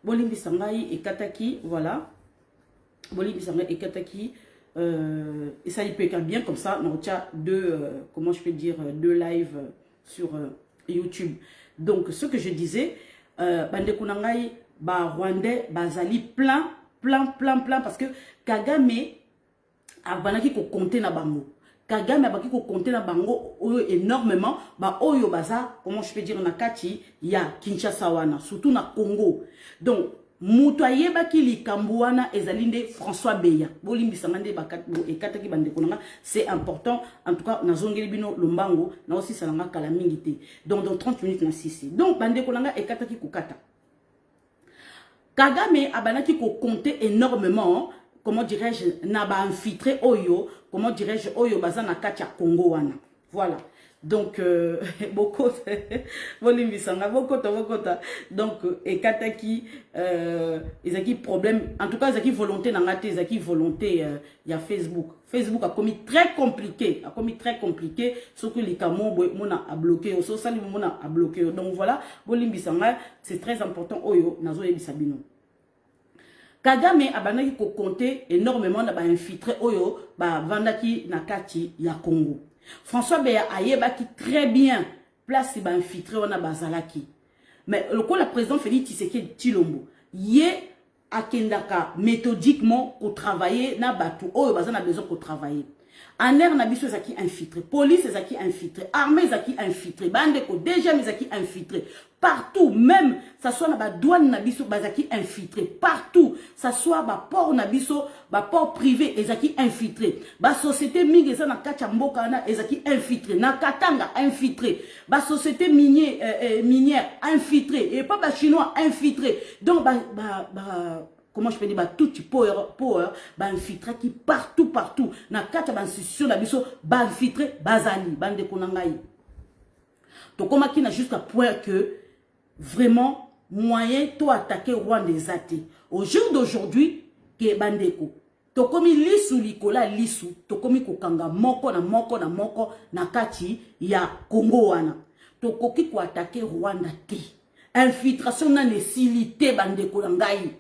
Bolimbi Sangai et Kataki, voilà. Bolimbi Sangai et Kataki. Et ça, il peut être bien comme ça. On a deux, comment je peux dire, deux lives sur YouTube. Donc, ce que je disais, Bande Kunangai, Rwandais, Bazali, plein, parce que Kagame a banaki ko compter na bango. Kagame a banaki ko compter na bango énormément. Oyo baza, comment je peux dire, na kati, ya Kinshasa wana, surtout na Congo. Donc, Moutaye baki li Kambouana ezalinde François Beya. Bolimbi sangande et kataki bande konanga, c'est important. En tout cas, na zongeli bino lombango, na aussi salanga kalamingité. Donc, dans 30 minutes na sisi. Donc, bande konanga et kataki kukata. Kagame a banaki ko compter énormément. Comment dirais-je, naba infiltré Oyo, comment dirais-je, Oyo bazana katia Congo wana. Voilà. Donc, beaucoup, donc, et Kataki, ils ont problème, en tout cas, ils ont volonté, ils ont volonté, il y a Facebook. Facebook a commis très compliqué, ce que les Camons, a bloqué, au social, a bloqué. Donc, voilà, c'est très important, Oyo, Nazo et Bisabino. Kagame a banaki ko compter énormément na ba infiltré oyo ba vandaki na kati ya Congo. François Beya ayebaki très bien place ba infiltré wana bazalaki. Mais le coup la président Félix Tshisekedi Tshilombo yé akendaka méthodiquement pour travailler na batu oyo bazana besoin pour travailler. En air na biso zaki infiltré, police zaki infiltré, armée zaki infiltré, bandeko déjà zaki infiltré. Partout, même, ça soit na ba douane na biso bazaki infiltré. Partout, ça soit ba port na biso, ba port privé ezaki infiltré. Ba société mingeza na kacha mboka na ezaki infiltré. Na Katanga infiltré. Ba société minière infiltré. Et pas ba chinois infiltré. Donc comment je peux dire, tout power, infiltré qui partout, na kata institution na biso, infiltré, bazali, bande konangai. Donc, comme qui n'a jusqu'à point que, vraiment, moyen, to attaquer Rwanda des athées. Au jour d'aujourd'hui, que bandeko, to komi lisu likola lisu, to komi kokanga moko, na kati, ya Congo wana. To koki ko attaquer Rwanda te. Infiltration na nécessité, bandeko langai.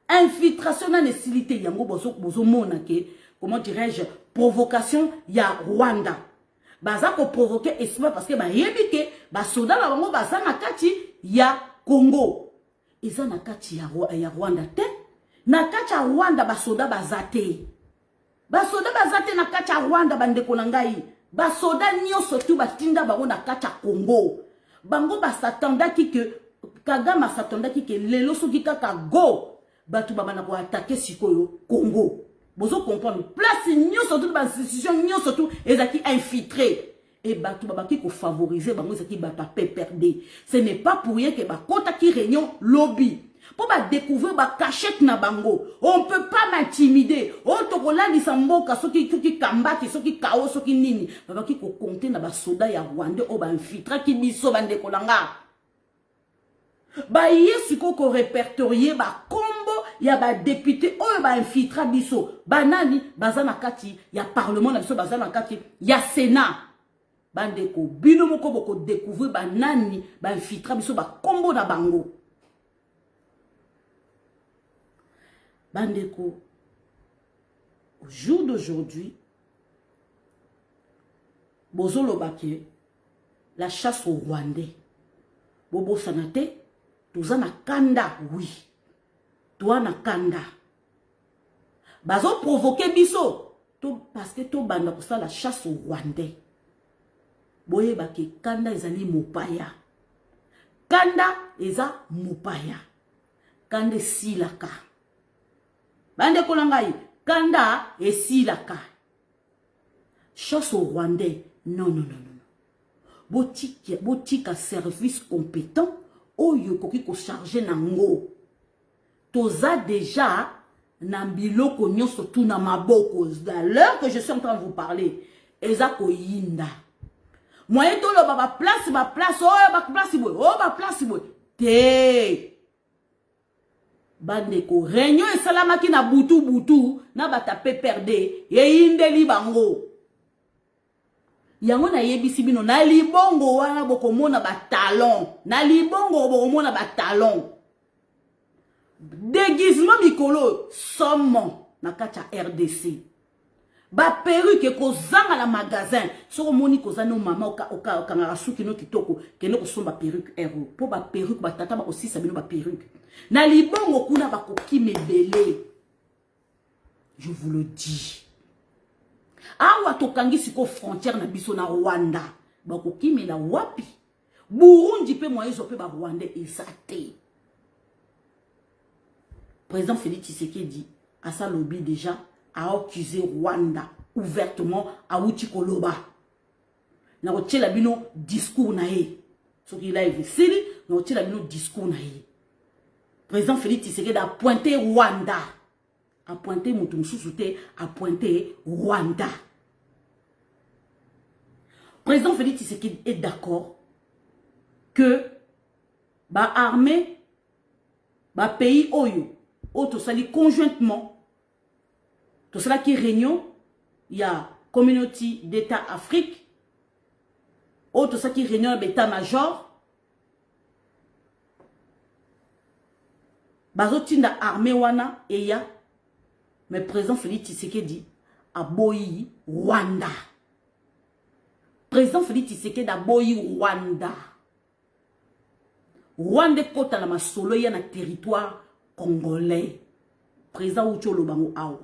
Infiltration na nécessité yango bozo mona ke comment dirais-je provocation ya Rwanda baza ko provoquer espoir parce que ba yebike ba soda la bango baza na kati ya Congo eza na kati ya Rwanda te na kati ya Rwanda ba soda bazate na kati ya Rwanda bandeko na ngai ba soda nyonso tu batinda bango na kati ya Congo bango ba s'attendaki que Kagame s'attendaki que lelo soki kaka go batu babana ko attaquer sikoyo Congo. Bozo comprendre place nyonso tout ba institution nyonso tout ezaki infiltré et batu babaki ko favoriser bango ezaki bata perdre. Ce n'est pas pour rien que ba kota ki réunion lobby. Pour ba découvrir ba cachette na bango. On peut pas m'intimider. On to ko landisa mboka soki kambaki soki kao soki nini. Babaki ko compter na ba soda ya Rwanda o ba infiltré ki biso bande kolanga. Ba yesuko ko répertorier ba combo ya ba député oyo ba infiltra biso banani bazana kati ya parlement na biso bazana kati ya sénat bandeko bino moko boko découvrir banani ba infiltra biso ba combo na bango bandeko au jour d'aujourd'hui bozolo baké la chasse au Rwandais bobo sanate tuzana kanda oui toi na kanda bazo provoquer biso to parce que to banda ko la chasse au Rwandais boye baki kanda ezali mopaya kanda eza mopaya kanda silaka bande kolangai kanda esilaka chasse au Rwandais non botika service compétent oyo koki ko charger nango toza déjà nambiloko nyonso tout na maboko à l'heure que je suis en train de vous parler eza ko yinda moyen to lo ba place oh ba place boy te bandeko réunion esalamaki na butu na bata perdre yindeli bango yango na yebisi bino na libongo wana bokomona ba talon na libongo bokomona ba talon déguisement mikolo somme na kati ya RDC. Ba perruque kozanga na magasin soko moni kozana no mama okanga suki no kitoko keno kosomba perruque ero po ba perruque ba tata ba osisa bino ba perruque na libongo kuna ba koki mebele. Je vous le dis. Awa tokangi siko frontière na biso na Rwanda ba koki me na wapi Burundi pe moyezo pe ba Rwandais esate. Président Félix Tshisekedi a sa lobby déjà a accusé Rwanda ouvertement à Utikoloba. Na otela bino discours na ye. Ce qui live sili, na otela bino discours na ye. Président Félix Tshisekedi a pointé Rwanda. A pointé Mutum Sousouté, a pointé Rwanda. Président Félix Tshisekedi est d'accord que ba armée, ba pays oyo, auto sali conjointement. Tout cela qui réunion, il y a communauté d'État Afrique, autre ça qui réunion l'état-major, bazotinda armée wana et ya, mais président Félix Tshisekedi a boyi Rwanda. Président Félix Tshisekedi a boyi Rwanda. Rwanda kota la masolo ya na territoire congolais. Président Ucholo bango awa.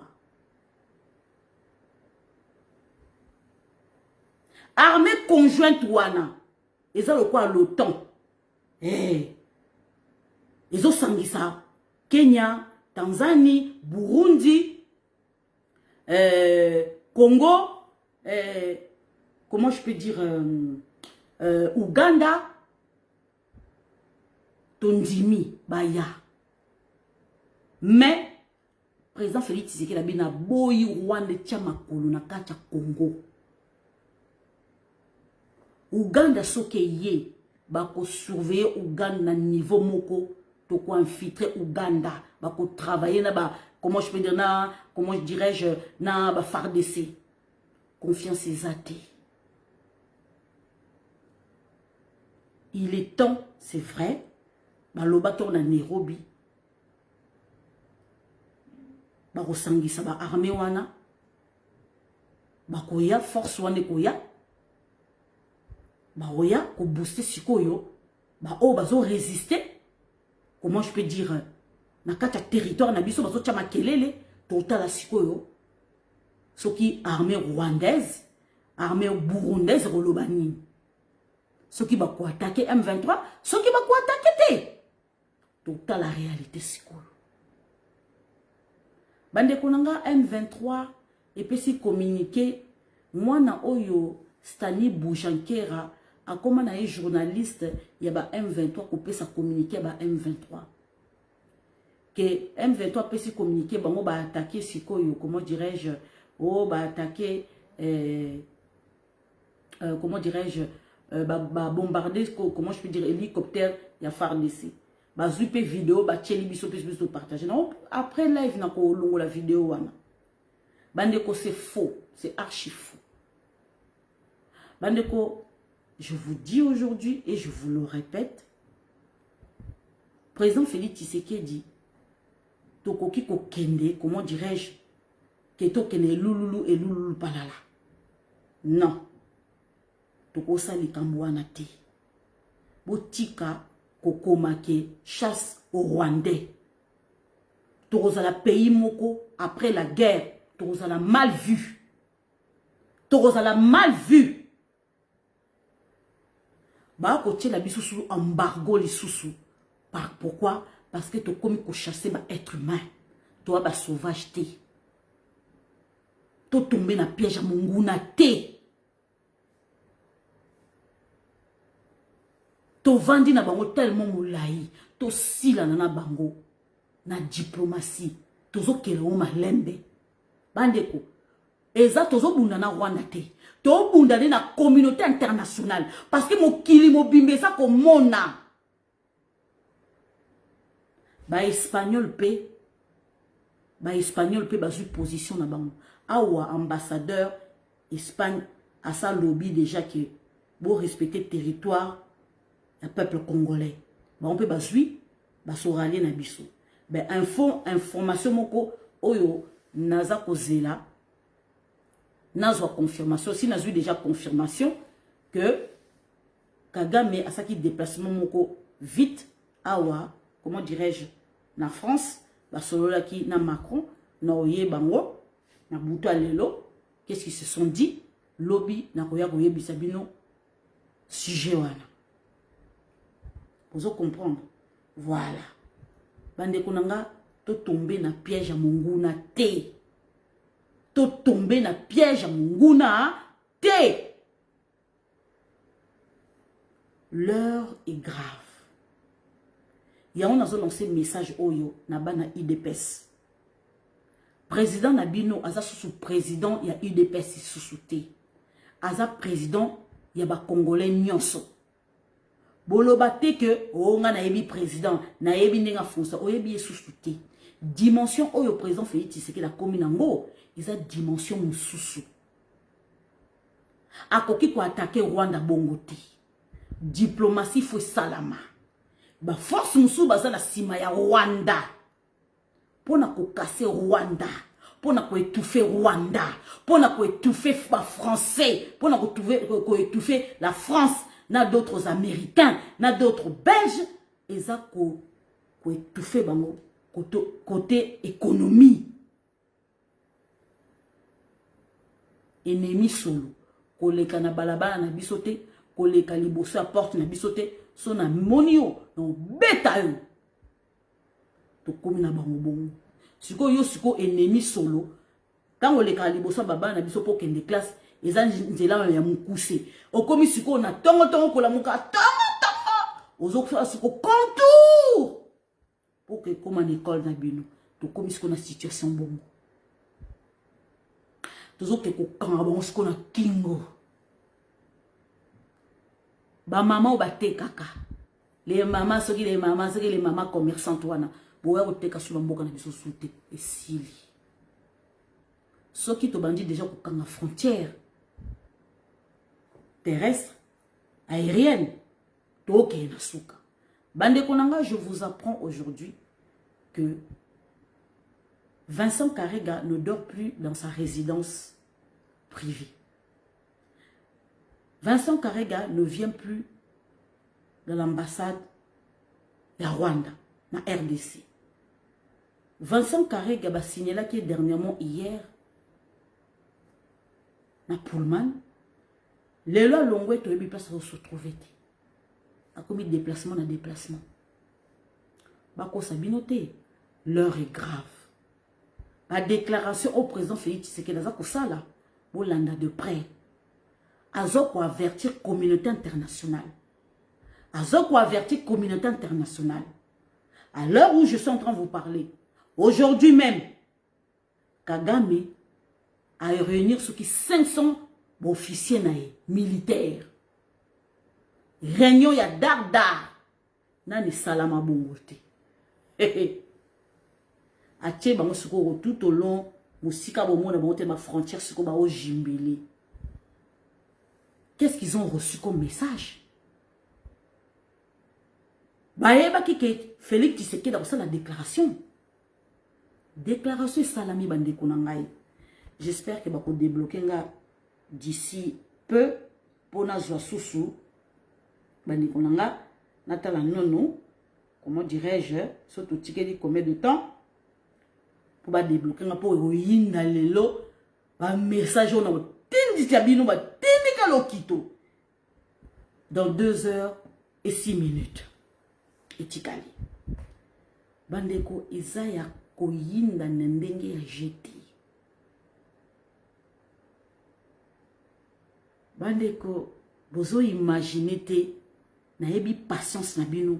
Armée conjointe wana, ils ont le quoi l'OTAN. Ils ont sangisa Kenya, Tanzanie, Burundi, Congo, comment je peux dire, Ouganda, Tondimi, Baya. Mais, président Félix Tshisekedi a bina boyi Rwanda Tchamakolo na kacha Congo. Ouganda soke ye bako surveiller Ouganda na niveau moko to ko infiltrer Ouganda bako travailler na ba comment je peux dire na comment dirais-je na ba FARDC confiance exatée. Il est temps, c'est vrai, ba lobato na Nairobi bako sangisa ba armée wana bako ya force wana ko ya ba oya ko booster sikoyo ba o bazo résister comment je peux dire na kata territoire na biso bazo tcha makelele total sikoyo soki armée rwandaise armée burundaise rolobani soki ba ko attaquer M23 soki ba ko attaquer te total la réalité sikoyo bande konanga M23 et puis si communiquer moi na oyo Stani Boujankera a comme un journaliste, il y a M23 qui peut se communiquer à M23. Que M23 peut se communiquer, on va attaquer comment dirais-je, on va attaquer, comment dirais-je, bombarder, comment je peux dire, hélicoptère, il y a FARDC. Bah, zupe vidéo, bah, tchéli biso plus partager. Après live, n'a pas la vidéo, wana. Bandeko, c'est faux, c'est archi faux. Bandeko, je vous dis aujourd'hui et je vous le répète, président Félix Tshisekedi, tokoki ko kende, comment dirais-je, que to kende loulou et loulou palala. Non. Toko sali kamwana te. Botika kokomake chasse au Rwandais. Toroza la pays moko après la guerre, toroza la mal vu. Toroza la mal vu. Bah, côté la bisous embargo les sous. Pourquoi? Parce que tu comme pour chasser bah être humain. Toi bah sauvage té. Tu tombé dans piège à monguna té. Tu vendi na bango tellement moulaï. Tu sila na bango na diplomatie. Tu zo kelo ma lembe. Bandeko. Eza tozo bunda na Rwanda té. To bunda na communauté internationale parce que mon kili mo bimbe ça comme mona ba espagnol pe ba su position na bango awa ambassadeur Espagne a sa lobby déjà que bon respecter territoire le peuple congolais ba on peut ba su ba sorali na biso ben information moko oyo naza kozela nazwa confirmation si nazwi déjà confirmation que Kagame a saki déplacement moko vite awa comment dirais-je na France ba solola ki na Macron na oye bango na buto lelo qu'est-ce qu'ils se sont dit lobby na koya koyebisa bino sujet wana vous comprendre voilà bande konanga to tomber na piège à monguna te to tomber na piège à monguna te. L'heure est grave. Ya on a lancé message oyo na bana IDPS. Président Nabino aza sous président ya IDPS sous te. Aza président ya ba congolais nyonso. Boloba te que o nga na yebi président na yebi ndenga fonsa o yebi sous te. Dimension oyo président Félix Tshisekedi la commune ngo, isa dimension mususu. Akoki ko attaquer Rwanda bongo te. Diplomatie faut salama. Ba force musu baza na sima ya Rwanda. Pona ko casser Rwanda, pona ko étouffer Rwanda, pona ko étouffer ba français, pona ko étouffer la France, na d'autres américains, na d'autres belges, et ça ko étouffer bango côté économie. Ennemi solo, ko leka na balabala na bisote. Koleka liboso à porte na bisote son na monio no beta yo to komi na bango bongo siko yo siko ennemi solo tango leka liboso baba na biso po kende classe eza nzela ya mukuse okomi siko na tongo kola muka tongo ozokufa siko contour pour que comme en école na bino to komi siko na situation bongo tozo ke ko kanga bango siko na kingo. Ba maman ba te kaka les mamans soki les mamans commerçantes wana boya ko teka sula mboka na biso soute esili soki to bandi déjà ko kanga frontière terrestre aérienne to ke na suka bande konanga. Je vous apprends aujourd'hui que Vincent Karega ne dort plus dans sa résidence privée. Vincent Karega ne vient plus de l'ambassade de Rwanda, na RDC. Vincent Karega a signalé que dernièrement hier, na Pullman, les lois longues to ebi place se trouver. A commis déplacement na déplacement. Bako sabinoté, l'heure est grave. La déclaration au président Félix Tshisekedi na ko sala, bolanda de près. Azoko avertir communauté internationale. Azoko avertir communauté internationale. À l'heure où je suis en train de vous parler, aujourd'hui même, Kagame a réuni ce qui 500 officiers militaires. Réunion ya dar. Nani salama bongote. Atie bango suko tout au long, musika bomo na bongote ma frontière suko ba o jimbeli. Qu'est-ce qu'ils ont reçu comme message? Baeba kike Félix Tshisekedi dans la déclaration. Déclaration salami bande konangai. J'espère que bako débloquer d'ici peu pour na joie sousou bande konanga natala nono comment dirais-je surtout tikeli combien de temps pour ba débloquer pour yinda lelo ba message on a tindi tabino ba Lokito dans 2h06. Etikali bandeko Isaya koyinda ndenge ya jeté bandeko bozo imaginer te na yebi patience na bino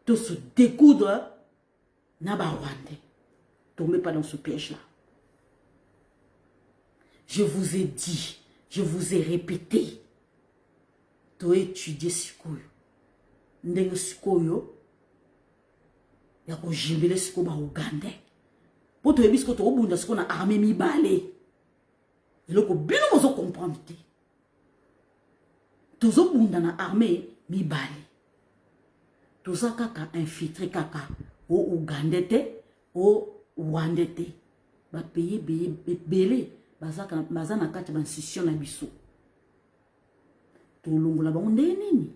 to se découdre na ba Rwandais. Tombez pas dans ce piège là. Je vous ai dit, je vous ai répété. Tu as étudié Sikoyo. Ndenge Sikoyo. Ya ko jimbele Siko ba Uganda. Po to ebisko to obunda Siko na armée mi balé. Eloko bino mozo comprendre te. Tozo bunda na armée mi balé. Toza kaka infiltré kaka au Ougandais, au Rwandais. Ba payer belé baza na kati ba institution na biso. To longola ba ndenge nini?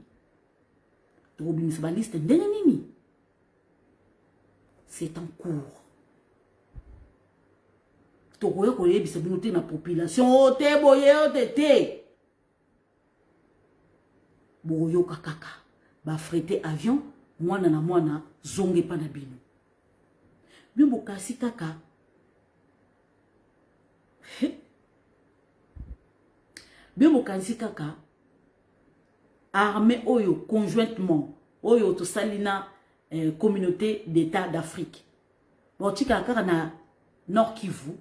To bimisa ba liste ndenge nini? C'est en cours. To koye koye bisa binote na population o te boye o te. Boyo kakaka ba frete avion mwana na mwana zonge pa na bino. Bimbo kasi kaka Bimbo kasi kaka armée oyo conjointement oyo to salina communauté d'État d'Afrique. Bon tika kaka na Nord Kivu,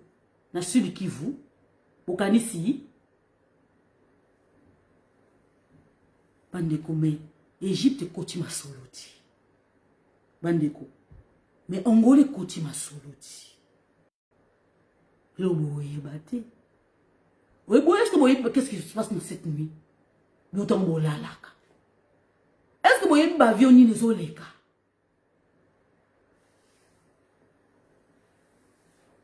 na Sud Kivu, bokanisi bandeko me Égypte koti masoloti. Bandeko mais Angola koti masoloti. Est-ce que vous voyez qu'est-ce qui se passe dans cette nuit? Est-ce que vous voyez que avion ni les oleka?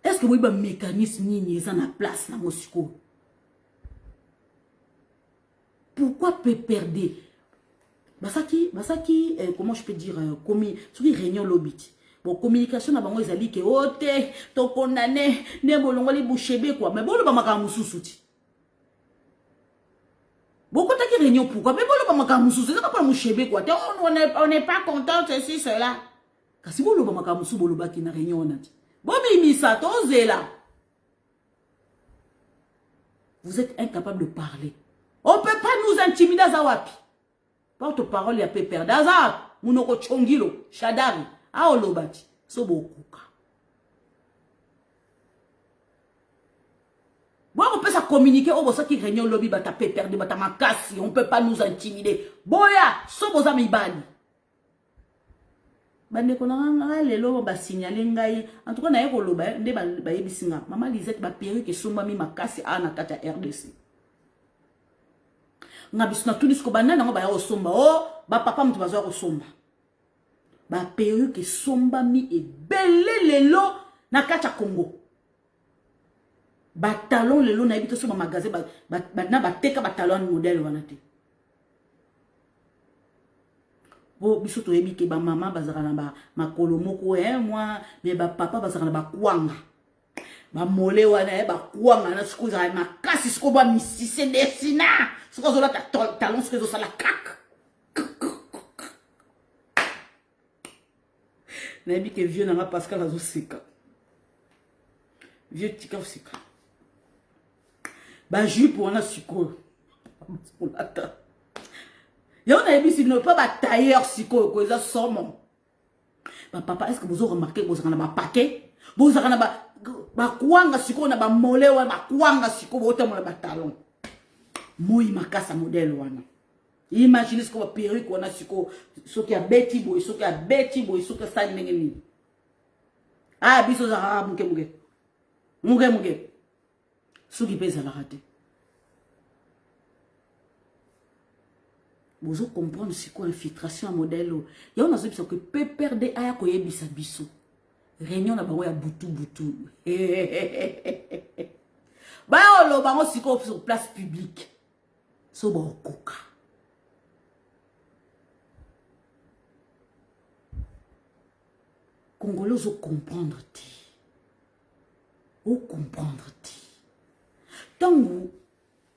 Est-ce que vous voyez un mécanisme ni en la place dans Moscou? Pourquoi peut perdre? Basaki, comment je peux dire, réunion lobby. Bon, communication na bango ezali ke ote to condamné ne bolongoli bouchebe quoi mais bolo ba makamususu ti beaucoup ta qui réunion pourquoi mais bolo ba makamususu c'est pas mouchebe quoi on n'est pas content ceci cela kasi bolo ba makamusu bolo ba ki na réunion na ti bo mimisa to zela vous êtes incapable de parler on peut pas nous intimider za wapi porte-parole ya Pépère Daza munoko chongilo shadari a olobati so bokuka. Bon, on peut ça communiquer au bossa qui réunion lobby bata Pépère de bata makasi, on peut pas nous intimider. Boya, so boza mibali. Bande konanga lelo ba signaler ngai. En tout cas na yeko loba nde ba yebisinga. Maman Lisette ba perruque somba mi makasi ana kata RDC. Ngabisuna tunisko banana ngo ba ya osomba. Oh, ba papa mutu bazo osomba. Ba perruque somba mi e belé lelo na kacha Congo. Ba talon lelo na ebito so ba magasin na ba teka ba talon modèle wana te. Bo biso to yebi ke ba mama bazaka na ba makolo moko moi mais ba papa bazaka na ba kwanga. Ba mole wana ba kwanga na sikuza makasi siko ba misise desina. Siko zo la talon siko zo sala kak. Nabi que vieux n'a Pascal azo sika. Vieux tika sika. Ba jupe wana siko. Yo na ebi si ne pas ba tailleur siko ko eza somo. Ba papa est-ce que vous avez remarqué que vous avez ba paquet? Vous avez ba kuanga siko na ba mole wana ba kuanga siko bo tamo na ba talon. Moi makasa modèle wana. Imaginez ce qu'on va perruque on a ce qui a beti boy ce qui a beti boy ce qui ça n'engeni ah biso za muge ce qui pèse à la rater vous comprendre c'est quoi infiltration à modèle il y a une chose que peut perdre aya ko yebisa biso réunion na bango ya butu ba olo bango siko sur place publique so ba koka. Congolais, au comprendre tant que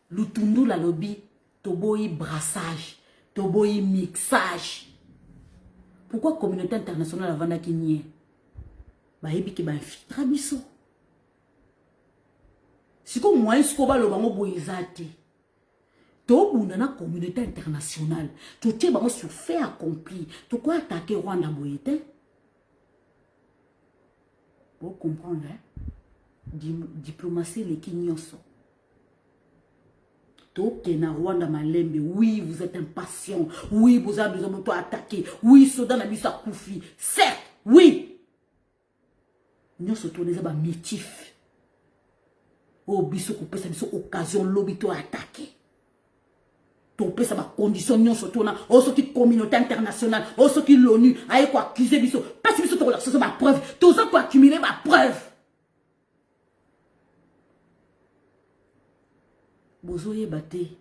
l'utundu la lobby toboyi brassage toboyi mixage pourquoi communauté internationale avant qui nie ba yebi ki ba infiltra biso siko moyen siko ba lo bango boyizate to bunda na communauté internationale to tie bango sur fait accompli to quoi attaquer Rwanda boyete. Vous comprenez, diplomatie les Kinyoso. Tokena Rwanda Malembe, oui, vous êtes impatient, oui, vous avez besoin de attaquer, oui, Sodan a bisa Koufi, certes, oui. Nous sommes tournés à métif. Oh, biso coupé, ça biso occasion, lobby to attaquer. Topé, ça va condition, nous sommes tournés, oh, ce qui communauté internationale, oh, ce qui l'ONU, aïe quoi, accuser biso, parce que biso to ça c'est ma preuve. Tout ça pour accumuler ma preuve. Bozoye bate.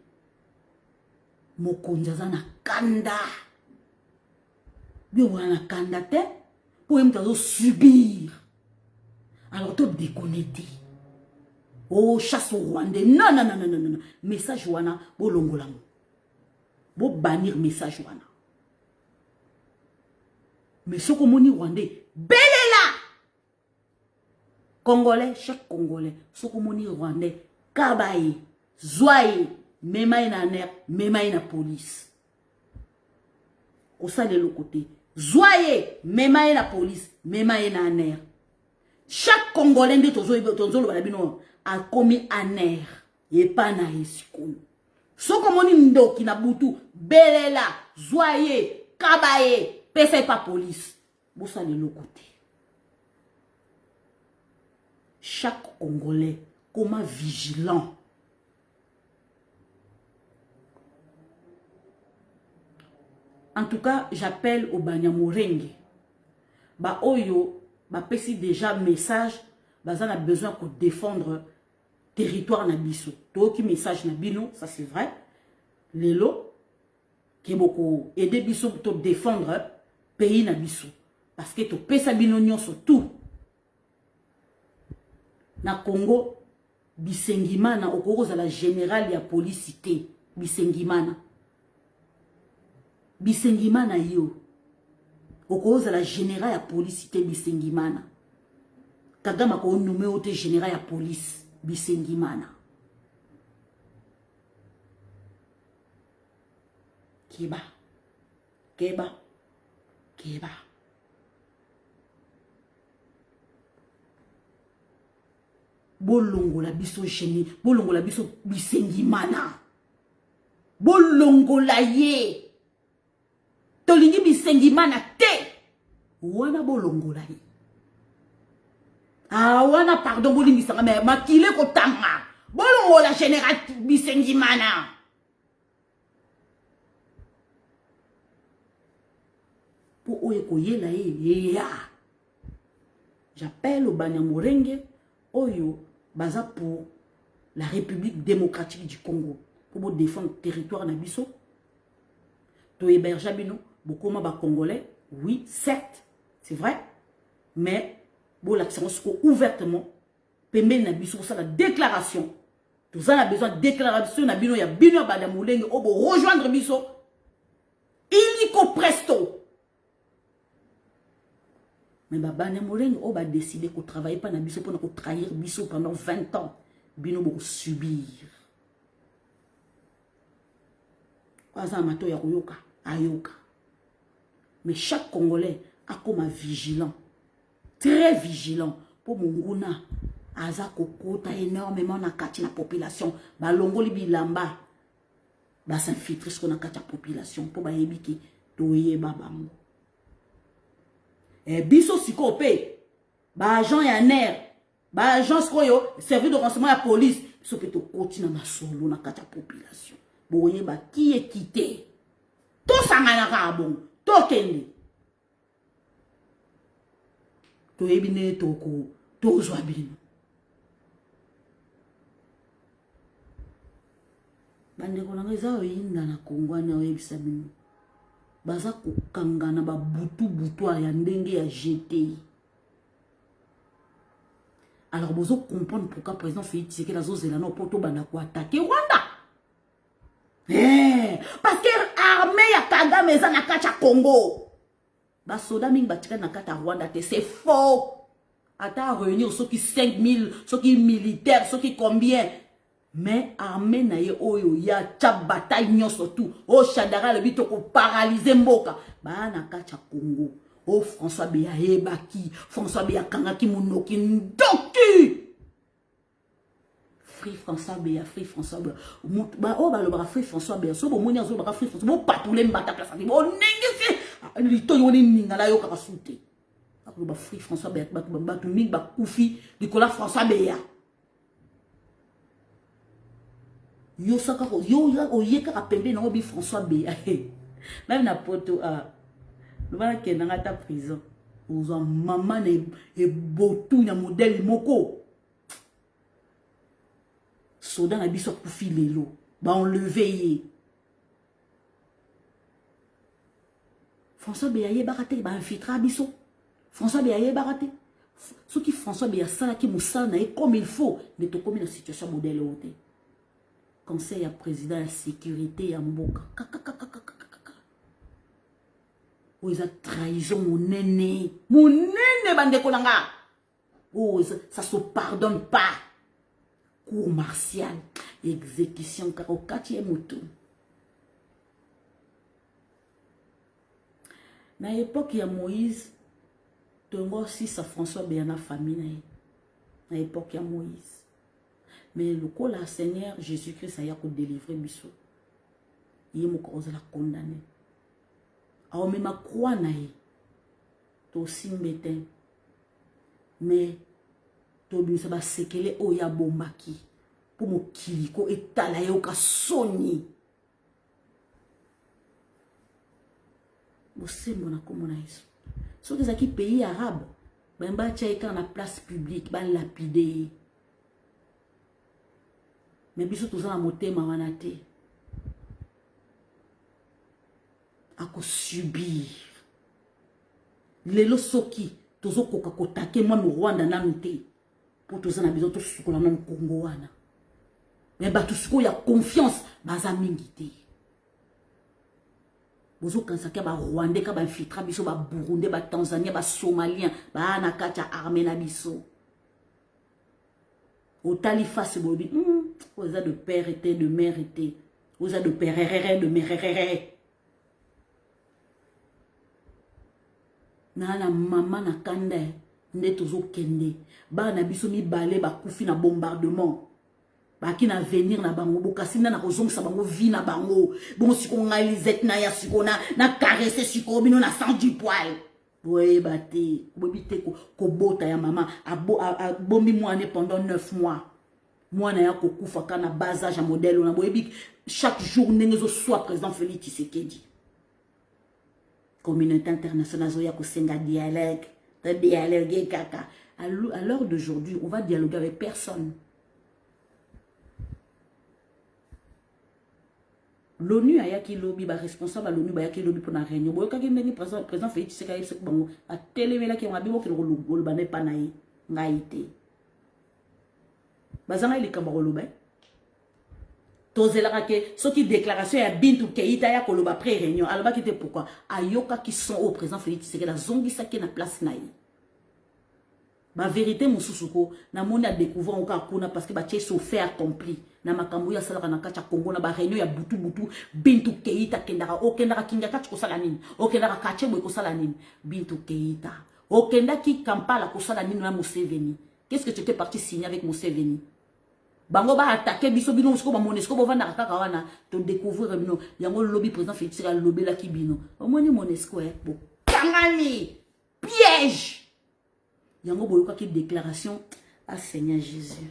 Mokonjaza na kanda. Bien na kanda te. Pour me subir. Alors tout déconnecté. Oh chasse au Rwandais. Non, non, non, non, non, non. Message wana, bo longolam. Bo bannir message wana. Mais ce qu'on moni Rwandais, belela. Congolais, chaque Congolais, ce qu'on moni Rwandais, kabaye, zoye, memaye na ner, memaye na police. Au sein de l'autre côté, zoye, memaye na police, memaye na ner. Chaque Congolais de tonzo balabino a commis un air et pas na esikolo. Ce qu'on moni ndoki na butu, belela, zoye, kabaye. C'est pas police. Vous allez le côté. Chaque Congolais, comment vigilant. En tout cas, j'appelle au Banyamurenge. Ba oyo, ba pesi déjà message, ba zan a besoin de défendre territoire na biso. Toki message na bino, ça c'est vrai. Lelo, qui est beaucoup aider biso pour défendre pays na biso parce que to pesa bino nyonso tout na Congo bisengimana okoza la général ya police té bisengimana yo okoza la général ya police té bisengimana Kagama ko nommé ote général ya police bisengimana keba bolongo la biso génie bolongo la biso bisengimana bolongo la ye tolingi bisengimana te wana bolongo la ye wana pardon bolingi sanga mais makile ko tanga bolongo la général bisengimana. J'appelle au Banyamurenge Oyo baza pour la République démocratique du Congo pour défendre le territoire nabiso. To héberger bino bokoma ba Congolais, oui, certes, c'est vrai, mais bon l'action ouvertement pembe nabiso ça la déclaration. Tout ça a besoin de déclaration nabino ya bino Banyamurenge obo rejoindre biso illico presto. Mais Banyamurenge on va décider qu'on ne travaille pas dans biso pour trahir biso pendant 20 ans. Bino pour subir. Mais chaque Congolais a comme un vigilant. Très vigilant. Pour mon guna. Aza kokota énormément na kati la population. Balongo li bilamba. Ba s'infiltrer ce qu'on a kati la population. Pour ba yebiki. Toye babango. Et biso sikope, ba agent ya ner, ba agent skoyo, service de renseignement à la police, biso peto koti na masolo na kati ya population. Boye ba qui est quitté. To sangana bon, to kende. To ebine toko, to zwabino. Bande kolanga za oyinda na kongwana oyebisa bino. Baza kokangana ba butu ya ndenge ya GTI. Alors bozo comprendre pourquoi président Félix Tshisekedi la zozela no poto bana ko attaquer Rwanda. Parce que armée ya Kagame eza na kati ya Congo. Ba soda mingi batika na kati ya Rwanda te, c'est faux. Ata réunir ceux qui 5000, ceux qui militaires, ceux qui combien. Mais armée na ye oyo ya cha bataille nyonso tout. O Chadara le bito ko paralyser mboka. Ba na kacha Congo. O François Beya ebaki, François Beya kangaki munoki ndoki. Free François Beya, Free François Beya. Ba o ba le bra Free François Beya. So bo moni azo bra Free François. Bo patouler mbata place. Bo nengisi. Lito yoni ningala yo ka sute. Ako ba Free François Beya ba tu ming ba kufi Nicolas François Beya. Yo saka yo oyeka ka pembe na obi François Beya. Même na poto le bana ke na ta prison. Aux maman et botou na modèle moko. Soda na biso koufi lelo. Ba enlevé. François Beyaye barate ba infiltra biso. François Beyaye barate. Ce qui François Beyaye sala ki moussa na comme il faut, mais to comme une situation modèle haute. Conseil à président de la sécurité à Mboka. Oh, ils ont trahison mon néné. Mon néné, bande kolanga. Oh, ça se pardonne pas. Cour martiale. Exécution, car au 4e moto. Dans l'époque, il y a Moïse. Tongo aussi, ça François Béana famille. Dans l'époque, il y a Moïse. Mais le coup, la Seigneur Jésus-Christ a délivré Bissot. Il est cause la condamné. Alors, même ma croix naïe. To simbeten. Mais, to bisa ba sekele oya bombaki. Pour mo kiliko etala yo ka soni. Você mona comme on a isso. Sauf que les pays arabes, ben ba tchaïka na place publique, ben lapidé. Mais biso tout ça na motema wanate. Ako subir. Lelo soki tozo koka kotake moi mu Rwanda nanu te. Pour tout ça na biso to sukola na Congo wana. Mais ba tout suko ya confiance baza mingi te. Bozo kansaka ba Rwandais ka ba infiltra biso ba Burundais ba Tanzania ba Somalien ba na kacha armée na biso. Au talifa se bobi aux de père était de mère était aux de père de mère. Na maman na kanda nde tozo kende ba na biso mi balé ba kufi na bombardement ba ki na venir na bango bokasi na kozong sa bango vie na bango bon siko ngalizet na ya siko na caresser siko bino na sang du poil boye baté bobi te ko bota ya maman a bombi moane pendant 9 mois moana ya ko kufa kana basage modèle na boyebi chaque jour ngezo soit président Félix Tshisekedi. Communauté internationale zoya ko senga dialogue kaka à l'heure d'aujourd'hui on va dialoguer avec personne. L'ONU a yaki lobby ba responsable à l'ONU ba yaki lobby pour la réunion boyo kaki ndeni président Félix Tshisekedi se bango a télémela ki ngabi mo ke lo ba ne pa na yi ngaite bazanga ili kamba koloba tozela ke soki déclaration ya Bintou Keïta ya koloba pré réunion alba ki te pourquoi ayoka qui sont au président Félix Tshisekedi zongi saki na place na yi ba vérité mususuko na moni a découvrir encore kuna parce que ba tché fait accompli na makambo ya sala na kacha Congo na ba réunion ya butu Bintou Keïta kendaka okendaka kinga kacha ko sala nini okendaka kache boy ko sala nini Bintou Keïta okendaki Kampala ko sala nini na Museveni. Qu'est-ce que tu étais parti signer avec Museveni? Bango ba attaquer biso bino sko ba monesco ba vanda kaka wana to découvrir bino yango lobby président Félix a lobby la kibino omoni monesco bo kangani piège yango boyoka ki déclaration à Seigneur Jésus.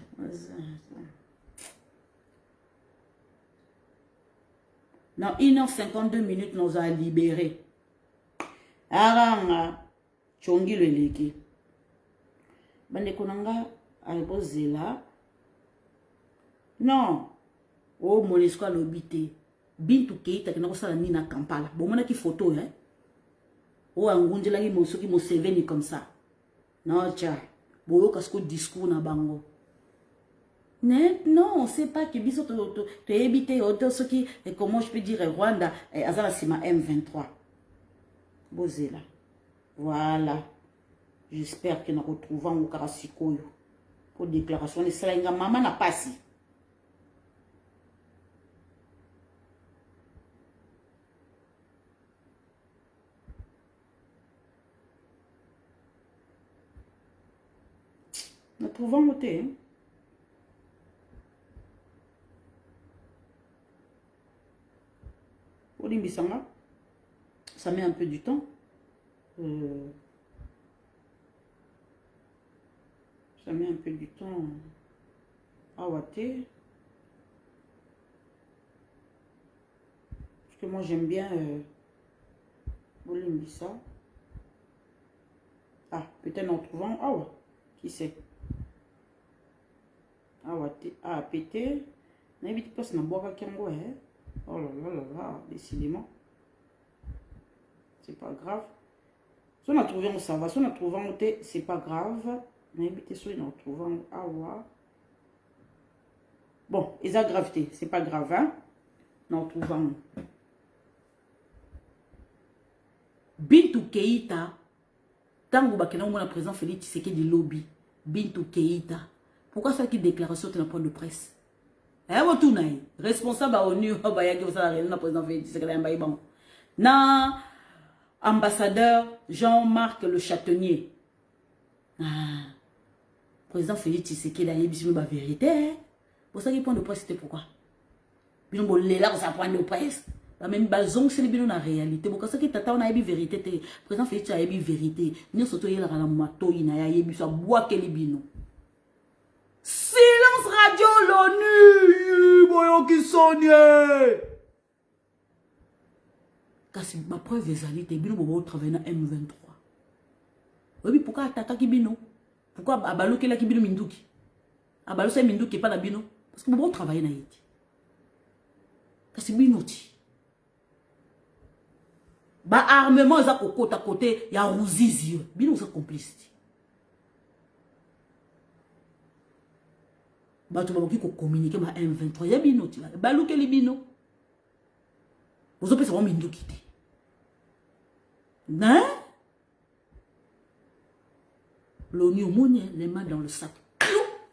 Dans 1h52 minutes nous a libéré aranga chongi le leki bande konanga alibozela. Non. Oh, Monesco a l'obité. Bintou Keïta qui n'a pas ni na Kampala. Bon, on a qui photo, hein. Oh, Angunjela qui monso qui Museveni comme ça. Non, tcha. Bon, yo kasko discours na bango. Non, on sait pas que biso to éviter auto ce qui et comment je peux dire Rwanda et azala sima M23. Bozela. Voilà. J'espère que nous retrouvons au Karasikoyo. Pour déclaration de cela, maman n'a pas si. Nous pouvons noter. Hein? Olimbisanga, ça met un peu du temps. Ça met un peu du temps à water. Parce que moi j'aime bien Olimbisa. Ah, peut-être en trouvant. Ah ouais. Qui sait? Ah ouais. Ah, pété. N'invite pas na boire kango, hein. Oh là là là là, décidément. C'est pas grave. Si on a trouvé, on s'en va. Si on a trouvé, c'est pas grave. N'invite soit on a trouvé. Ah ouais. Bon, ils ont gravité. C'est pas grave, hein. On a trouvé. Bintou Keïta. Tant que vous avez président Félix Tshisekedi du lobby. Bintou Keïta. Pourquoi ça qui déclaration de la point de presse? Responsable à ONU, président Félix Tshisekedi. Na ambassadeur Jean-Marc Le Châtaignier. Ah, président Félix Tshisekedi a dit la vérité. Pour ça, le point de presse, c'était pourquoi? Bino bolela ko sa point de presse. Même bazong c'est bino na réalité. Parce que tata on a yebi vérité te. Président Félix a yebi vérité. Ni soto yela kana mato ina ya yebi so bois ke bino. Silence radio l'ONU. Boyo ki sonye. Kasi ma preuve ezali te bino bobo travailler na M23. Oui, pourquoi attaquer ki bino? Pourquoi abaloke la ki bino minduki? Abaloke minduki pas na bino parce que bobo travailler na yiti. Kasi bino ti. Ba armement za ko côté à côté ya Ruzizi. Bino za complice. Ba to ba ko communiquer ba M23 ya bino ti. Ba luke li bino. Vous opé ça va minduki ti. Hein? L'ONU au monde les mains dans le sac.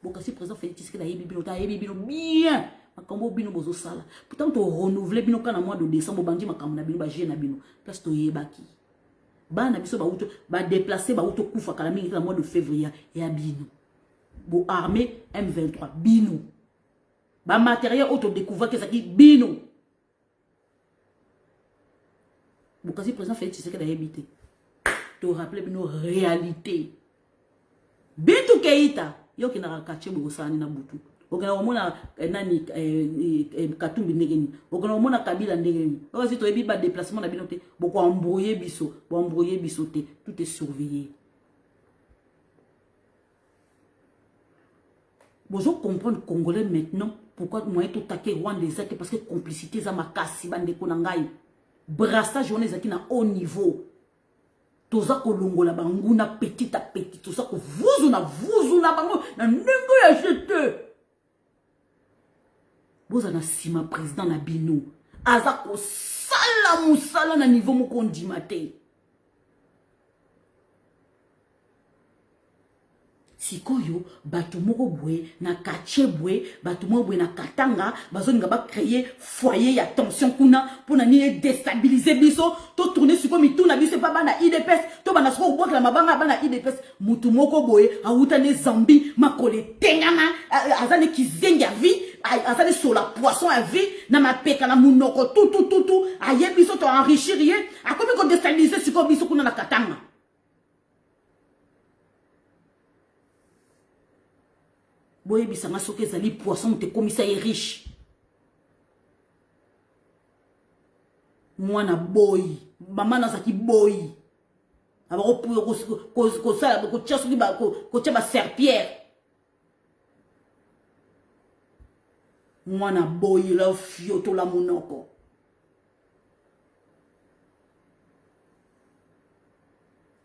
Bon kasi président Félix Tshisekedi a yebi bino ta yebi bino bien. Makambo bino bozo sala. Pourtant to renouveler bino kana mois de décembre bandi makambo na bino ba jena bino. Place to yebaki. Ba na biso ba uto ba déplacer ba uto kufa kala mingi na mois de février ya bino. Bo armée M23 bino. Ba matériel auto découvert que ça qui bino. Bo kasi président Félix Tshisekedi a yebité. To rappeler bino réalité. Bintou Keïta yo ki na kache bo sani na butu. Okana omona nani Katumbi ndegeni. Okana omona Kabila ndegeni. Ozi to ebi ba déplacement na binote. Boko embrouiller biso, bo embrouiller bisoté, tout est surveillé. Bozo comprendre Congolais maintenant pourquoi moi tout taquer Rwanda ezaki parce que complicité za makasi bande ko na ngai. Brassage on ezaki na haut niveau. Toza kolongola banguna petit à petit, toza ko vuzuna bango na ndenge ya jete. Boza na sima président na bino aza ko sala musala na niveau moko ndimate. Sikoyo batu moko bwe na kache bwe batu moko bwe na Katanga bazoninga ba créer foyer ya tension kuna pona ni déstabiliser biso to tourner siko mituna biso pa bana IDPS to bana siko bokela mabanga bana IDPS mutu moko boye auta ne Zambie makole tengana azane kizenga vie azane sur la poisson à vie na mapeka na munoko tout aye biso to enrichir ye akomi ko déstabiliser siko biso kuna na Katanga. Boye bisanga soke zali poisson te komisa ye riche. Mwana boy, mama na zaki boy. Abako ko sala ko tia soki ba ko tia ba serpillère. Mwana boy la fioto la monoko.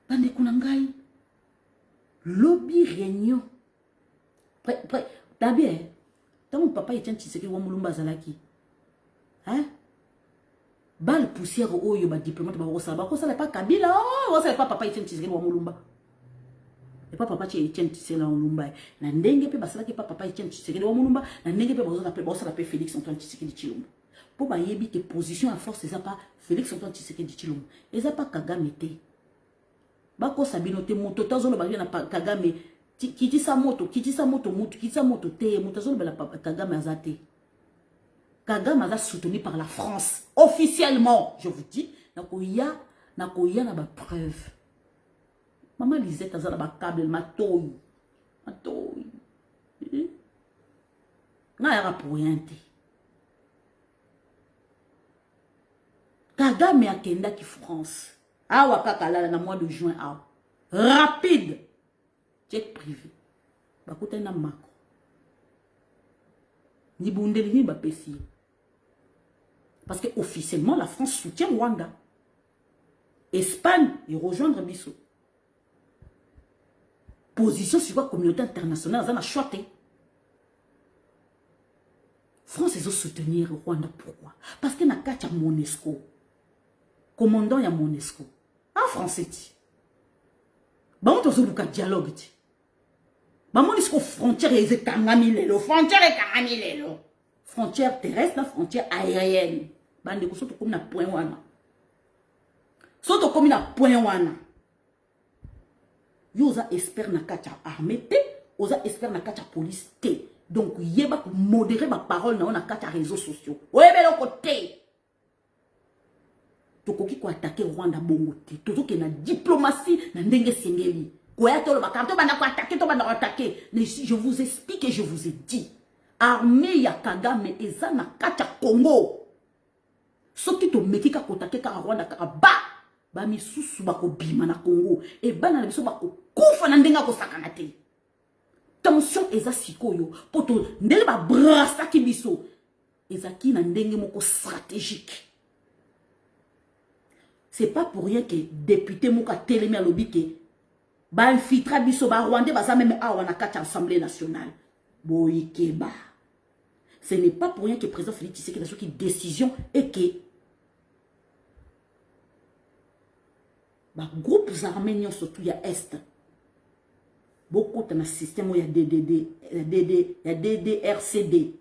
Bande kuna ngai. Lobby réunion. D'abord, tant mon papa est un Tshisekedi wa mulumba zalaki. Hein? Bal poussière au yo ba diplomate ba ko sala pas Kabila, oh, ça pas papa est un Tshisekedi wa mulumba. Et pas papa est un Tshisekedi wa mulumba. Na ndenge pe basala ki papa est un Tshisekedi wa mulumba, na ndenge pe bozo sala pe Félix Antoine Tshisekedi Tshilombo. Po ba yebi que position à force ça pas Félix Antoine Tshisekedi Tshilombo. Et ça pas Kagame te. Ba ko sabino te moto tazo lo ba na Kagame. Kitisa moto te moto bela Kagame azate. Kagame a soutenu par la France officiellement, je vous dis, nakoya na ba preuve. Maman Lisette azala ba câble matoyi. Na yara pointe. Kagame akenda ki France. Awa kakala na mois de juin awa. rapide. Jet privé. Bakota na mako. Ni bundeli ni bapesi. Parce que officiellement, la France soutient Rwanda. Espagne, ils rejoindre Bissau. Position sur la communauté internationale, ça n'a choisi. France, ils ont soutenir Rwanda. Pourquoi? Parce que na kacha Monesco. Commandant ya Monesco. En français, bon, tu as un dialogue. Bon, Monesco frontière est kangamilelo. Frontière est kangamilelo. Frontière terrestre, frontière aérienne. Bande ko soto comme na point wana. Soto comme na point wana. Yo oza expert na kacha armée te, oza expert na kacha police te. Donc yeba ko modérer ma parole na kacha réseaux sociaux. Oyebe lo côté. Tokoki ko attaquer Rwanda bongo te. Tozoke na diplomatie na ndenge sengeli. Koya to lo bakanto bana ko attaquer to bana attaquer. Mais je vous explique et je vous ai dit. Armée ya Kagame eza na kacha Congo. Soki to mekika kotake ka Rwanda ka ba ba misusu bako bima na Congo e bana na biso bako kufa na ndenga ko sakana te. Tension eza sikoyo poto ndele ba brasa ki biso ezaki na ndenge moko stratégique. C'est pas pour rien que député moka telemi a lobi ke ba infiltra biso ba Rwanda ba za même awa na kacha Assemblée nationale. Boyikeba. Ce n'est pas pour rien que le président Félix Tshisekedi a pris une décision et que les groupes arméniens, surtout il y a Est, beaucoup dans le système où il y a DDRCD,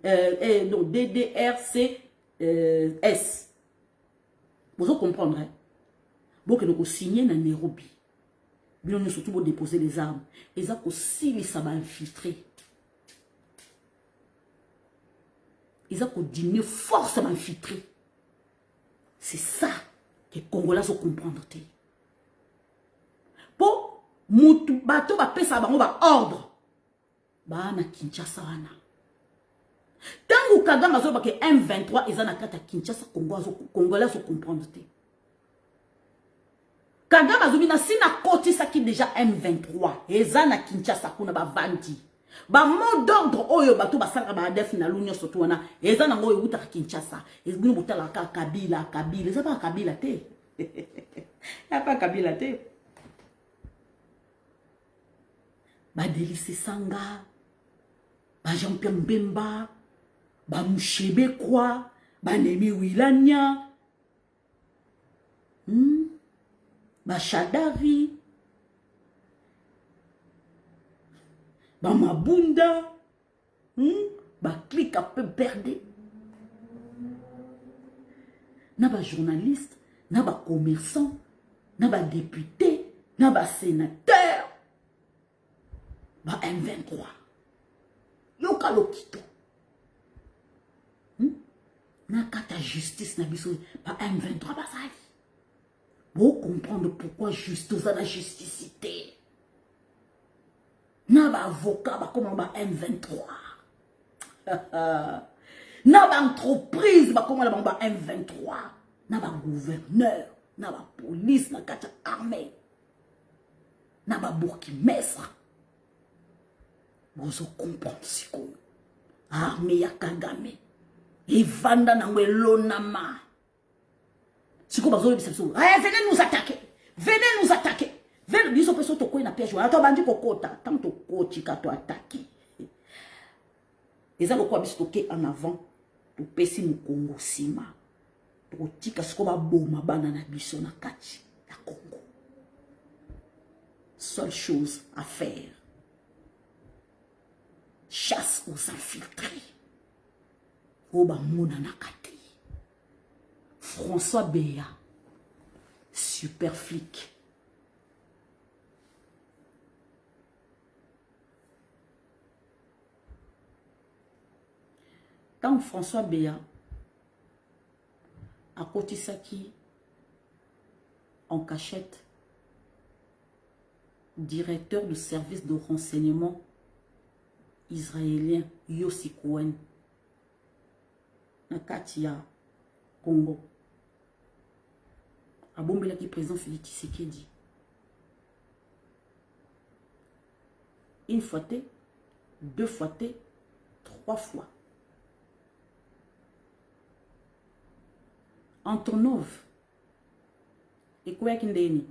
non, DDRCS. Vous comprendrez. Beaucoup nous signé dans Nairobi. Nous surtout pour déposer les armes. Ils ont aussi ça va infiltrer. Ils ont diminué forcément infiltré. C'est ça que les Congolais ont comprendre. Pour mutu bato ba pesa bango ba ordre. Ba na Kinshasa wana. Tangu Kagame azo ba ke M23 eza na kata Kinshasa Congolais ont comprendre. Kagame azo bina sina koti saki déjà M23 eza na Kinshasa kuna ba vandi. Ba mot d'ordre oyo bato basanga ba def na l'union surtout wana eza na ngoyo uta Kinshasa ezbino botala ka Kabila eza pas Kabila te. Ya pas Kabila te. Ba Délice Sanga ba Jean-Pierre Mbemba ba Mushebe Kwa ba Nemi Wilania ba Shadari ba Mabunda ba clique à peu perdre na ba journaliste na ba commerçant na ba député na ba sénateur ba M23 yoka lokito na kata justice na biso ba M23 basali pour comprendre pourquoi justice à la justicité na ba avocat ba comment ba M23 na ba entreprise ba comment ba M23 na ba gouverneur na ba police na kata armée na ba bourgmestre vous comprenez ce que armée ya Kagame et vanda na welonama ce que bazo bisa so venez nous attaquer venez biso peso to ko na piège wana to bandi kokota tant to kotika to attaquer eza lokwa biso toke en avant to pesi mu Congo sima to tika ce ko ba boma bana na biso na kati ya Congo. Seule chose à faire, chasse aux infiltrés. Oba mona nakate. François Béa, super flic. Tant François Béa a Kotisaki en cachette, directeur du service de renseignement israélien Yossi Cohen na Katia Congo abombela ki président Félix Tshisekedi une fois, deux fois, trois fois. Antonov. Et quoi qu'il y ait.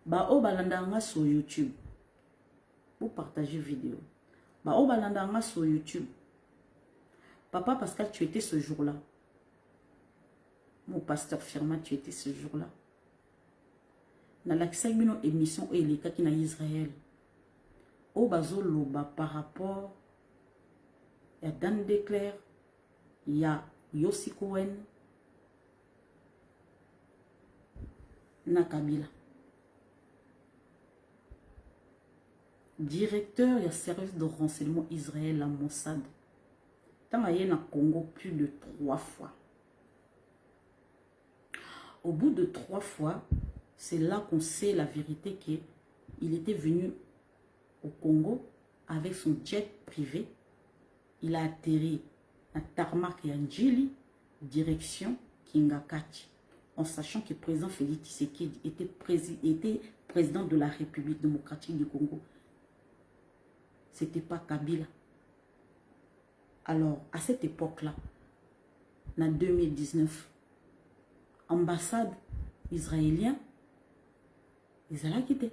Ba o balanda sur YouTube. Vous partagez vidéo. Ba o balanda sur YouTube. Papa Pascal, tu étais ce jour-là. Mon pasteur Firma, tu étais ce jour-là. Dans l'accès de nos émissions et les cas qui na Israël. Au bazo loba par rapport il y a Dan Declerc, il y a Yossi Cohen, na Kabila. Directeur, il y a service de renseignement Israël à Mossad. Tant il y a Congo plus de 3 fois. Au bout de 3 fois, c'est là qu'on sait la vérité qu'il était venu au Congo avec son jet privé. Il a atterri à Tarmac et à Ndjili, direction Kingakati, en sachant que le président Félix Tshisekedi était président de la République démocratique du Congo. Ce n'était pas Kabila. Alors, à cette époque-là, en 2019, ambassade israélienne, ils allaient quitter.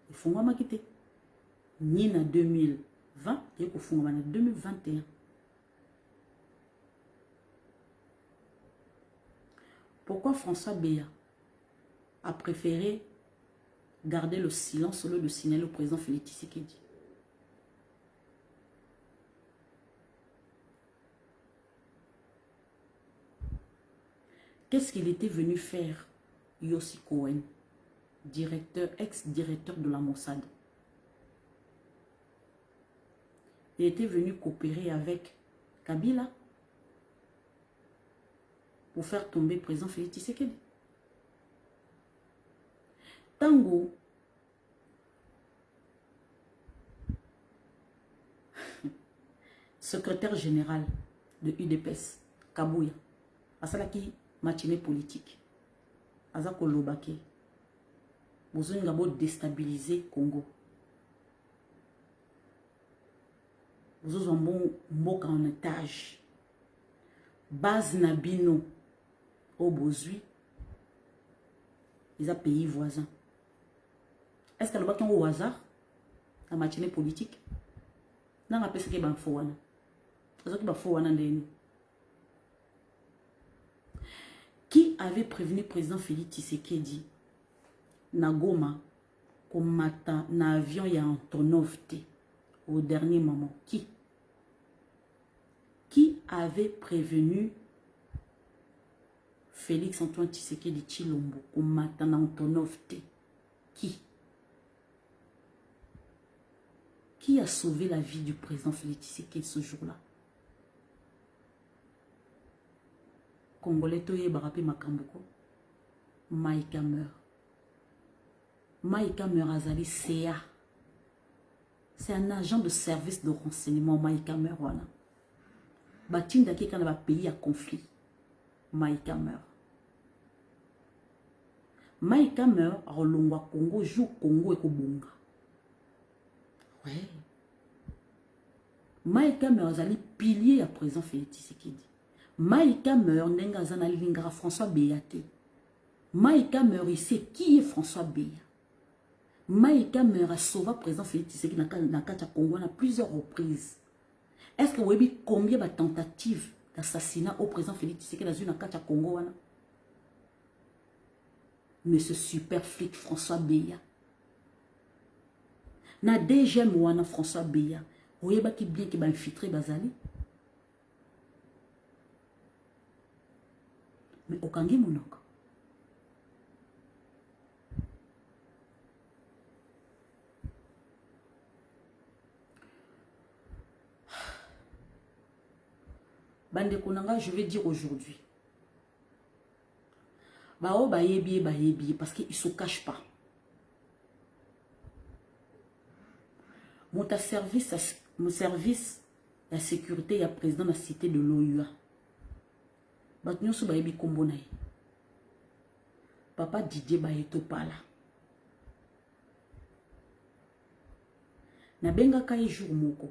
Ils font vraiment quitter. Ni en 2020, et ils font en 2021. Pourquoi François Béa a préféré garder le silence au lieu de signaler au président Félix Tshisekedi? Qu'est-ce qu'il était venu faire, Yossi Cohen, ex-directeur de la Mossad? Il était venu coopérer avec Kabila pour faire tomber le président Félix Tshisekedi. Tango, secrétaire général de UDPS, Kabouya, Asalaki, matinée politique. Azako Lobake. Vous avez déstabiliser Congo. Vous avez un bon mot en étage. Base Nabino au Bozui. Ils ont pays voisins. Est-ce que le bâton au hasard? La matinée politique? Non, on appelle ce qui est un faux. C'est ce qui est un faux. Qui avait prévenu le président Félix Tshisekedi na Goma comme matin na avion il y a Antonov au dernier moment? Qui avait prévenu Félix Antoine Tshisekedi Chilombo comme matin na Antonov Qui a sauvé la vie du président Félix Tshisekedi ce jour-là? Congolais toye barapi makamboko. Maïka meurt. Maïka meurt azali CA. C'est un agent de service de renseignement. Maïka meurt wana. Batinda ki kana ba pays à conflit. Maïka meurt. Maïka meurt à Rolongwa Congo joue Congo et Kobunga. Ouais. Maïka meurt azali pilier à présent Félix Tshisekedi. Maïka meurt, Nenga Zana Lingara François Béaté. Maïka meurt, il sait qui est François Béa. Maïka meurt, a sauvé président Félix Tshisekedi dans le Congo à plusieurs reprises. Est-ce que vous avez combien de tentatives d'assassinat au président Félix Tshisekedi dans le Congo? Mais ce super flic François Béa. Na DG Mouana François Béa. Vous voyez qui bien qui va infiltrer Bazali? Mais au Kangi Monok. Bande Konanga, je vais dire aujourd'hui. Bao bayebi, parce qu'il ne se cache pas. Mon service, la sécurité, il y a président de la cité de l'OUA. bato nyonso bayebi kombo na ye. Papa Didier Bayeto pala. Na benga ka jour moko.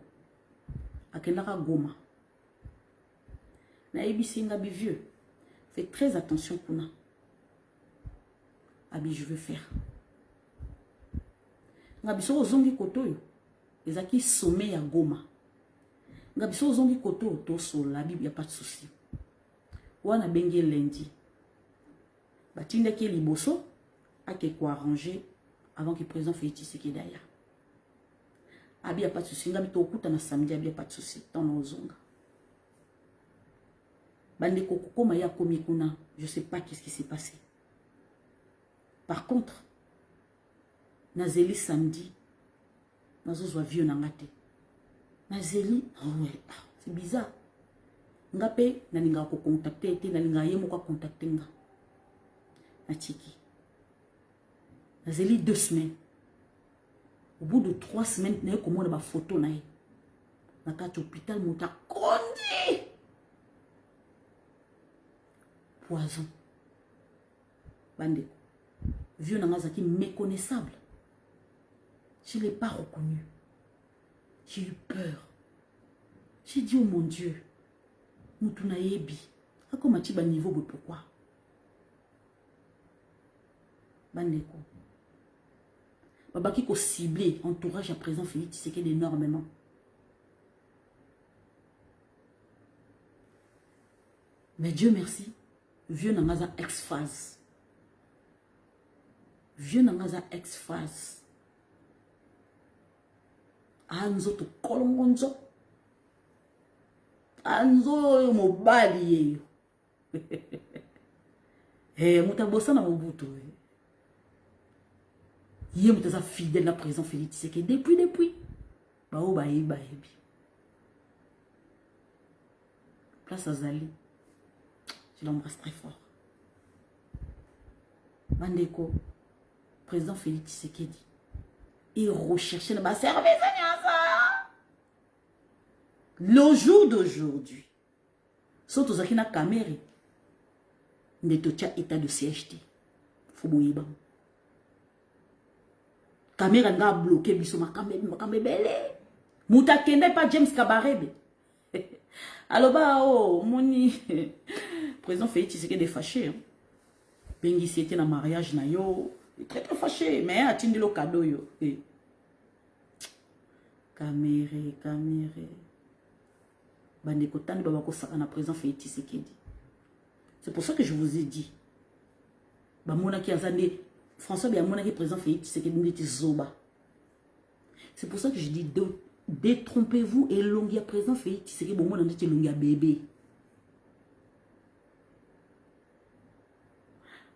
Akendaka Goma. Na yebi singa bi vieux. Fais très attention kuna. Abi je veux faire. Nga biso zongi kotoyo. Ezaki sommet ya Goma. Nga biso zongi kotoyo to sol la Bible y a pas de souci. Wana bengi lundi. Batinda ki liboso ake ko arranger avant que le président Félix Tshisekedi aille. Abi y a pas de souci. Nga bito okuta na samedi abi y a pas de souci. Tona ozonga. Bande koko koma ya komi kuna, je sais pas qu'est-ce qui s'est passé. Par contre, Nazeli samedi, Nazozo vieux nangate. Nazeli, oh ouais, c'est bizarre. Ngape, nalinga ko contacter, ete nalinga yemo ko contacter nga. Natiki. Nazeli 2 semaines. Au bout de 3 semaines, naye comment na ba photo naye. Nakati hôpital mota kondi. Poison. Bande. Vieux Nangazaki méconnaissable. Je ne l'ai pas reconnu. J'ai eu peur. J'ai dit, oh mon Dieu, Moutouna Yebi. Comment tu vas niveau, pourquoi? Bandeko. Babaki ko ciblé, entourage à présent Félix Tshisekedi énormément. Mais Dieu merci, vieux Nangaza ex-phase. Vieux Nangaza ex-phase. Anzo to kolongonzo. Anzo mobali yeyo. Eh, mutabosa na mobutu. Yé mutaza fidèle na présent Félix Tshisekedi depuis. Ba o ba yebi. Place à Zali. Je l'embrasse très fort. Bandeko, président Félix Tshisekedi, il recherchait le service. Le jour d'aujourd'hui, surtout dans la caméra, nous avons état de CHT. Foubouyeba. Caméra n'a bloqué, biso ma caméra belle. Mouta kende pas James Kabarebe. Alors bah oh moni président Félix Tshisekedi est fâché. Bengi c'était dans mariage na yo, il est très fâché mais attendi le cadeau yo. Caméra. Bande kotani baba ko saka na président Félix Tshisekedi. C'est pour ça que je vous ai dit. Ba mona ki azande François bien mona ki président Félix Tshisekedi nditi zoba. C'est pour ça que je dis détrompez-vous et longia présent Félix Tshisekedi bon mona nditi longia bébé.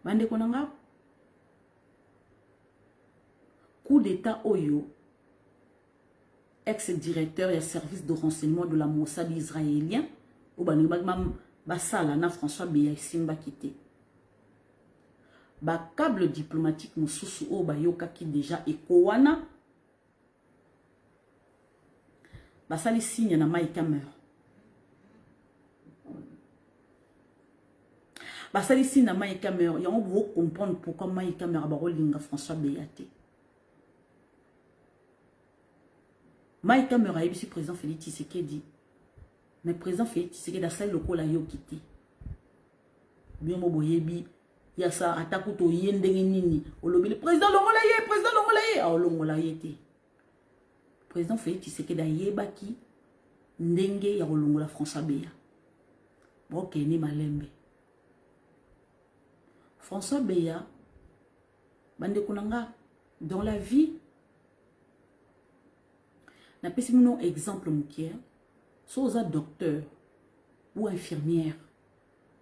Bande konanga coup d'état Oyo ex-directeur et service de renseignement de la Mossad israélien ou basala na François Beya Simba quitté ba câble diplomatique mususu o bayoka ki déjà ekowana basali signe na Mike Hammer basali signe na Mike Hammer ya on vous comprendre pourquoi Mike Hammer ba rolinga François Beya te. Mike Hammer a ici président Félix Tshisekedi. Mais président Félix Tshisekedi a sali lokola yo kiti. Bien mo boyebi ya sa atakuto yendenge nini. Olobili président longola ye a longola ye te. Président Félix Tshisekedi a yebaki ndenge ya longola François Beya. Ok ni malembe. François Beya bande kunanga dans la vie. Na pesi mon exemple moukier, soit un docteur ou infirmière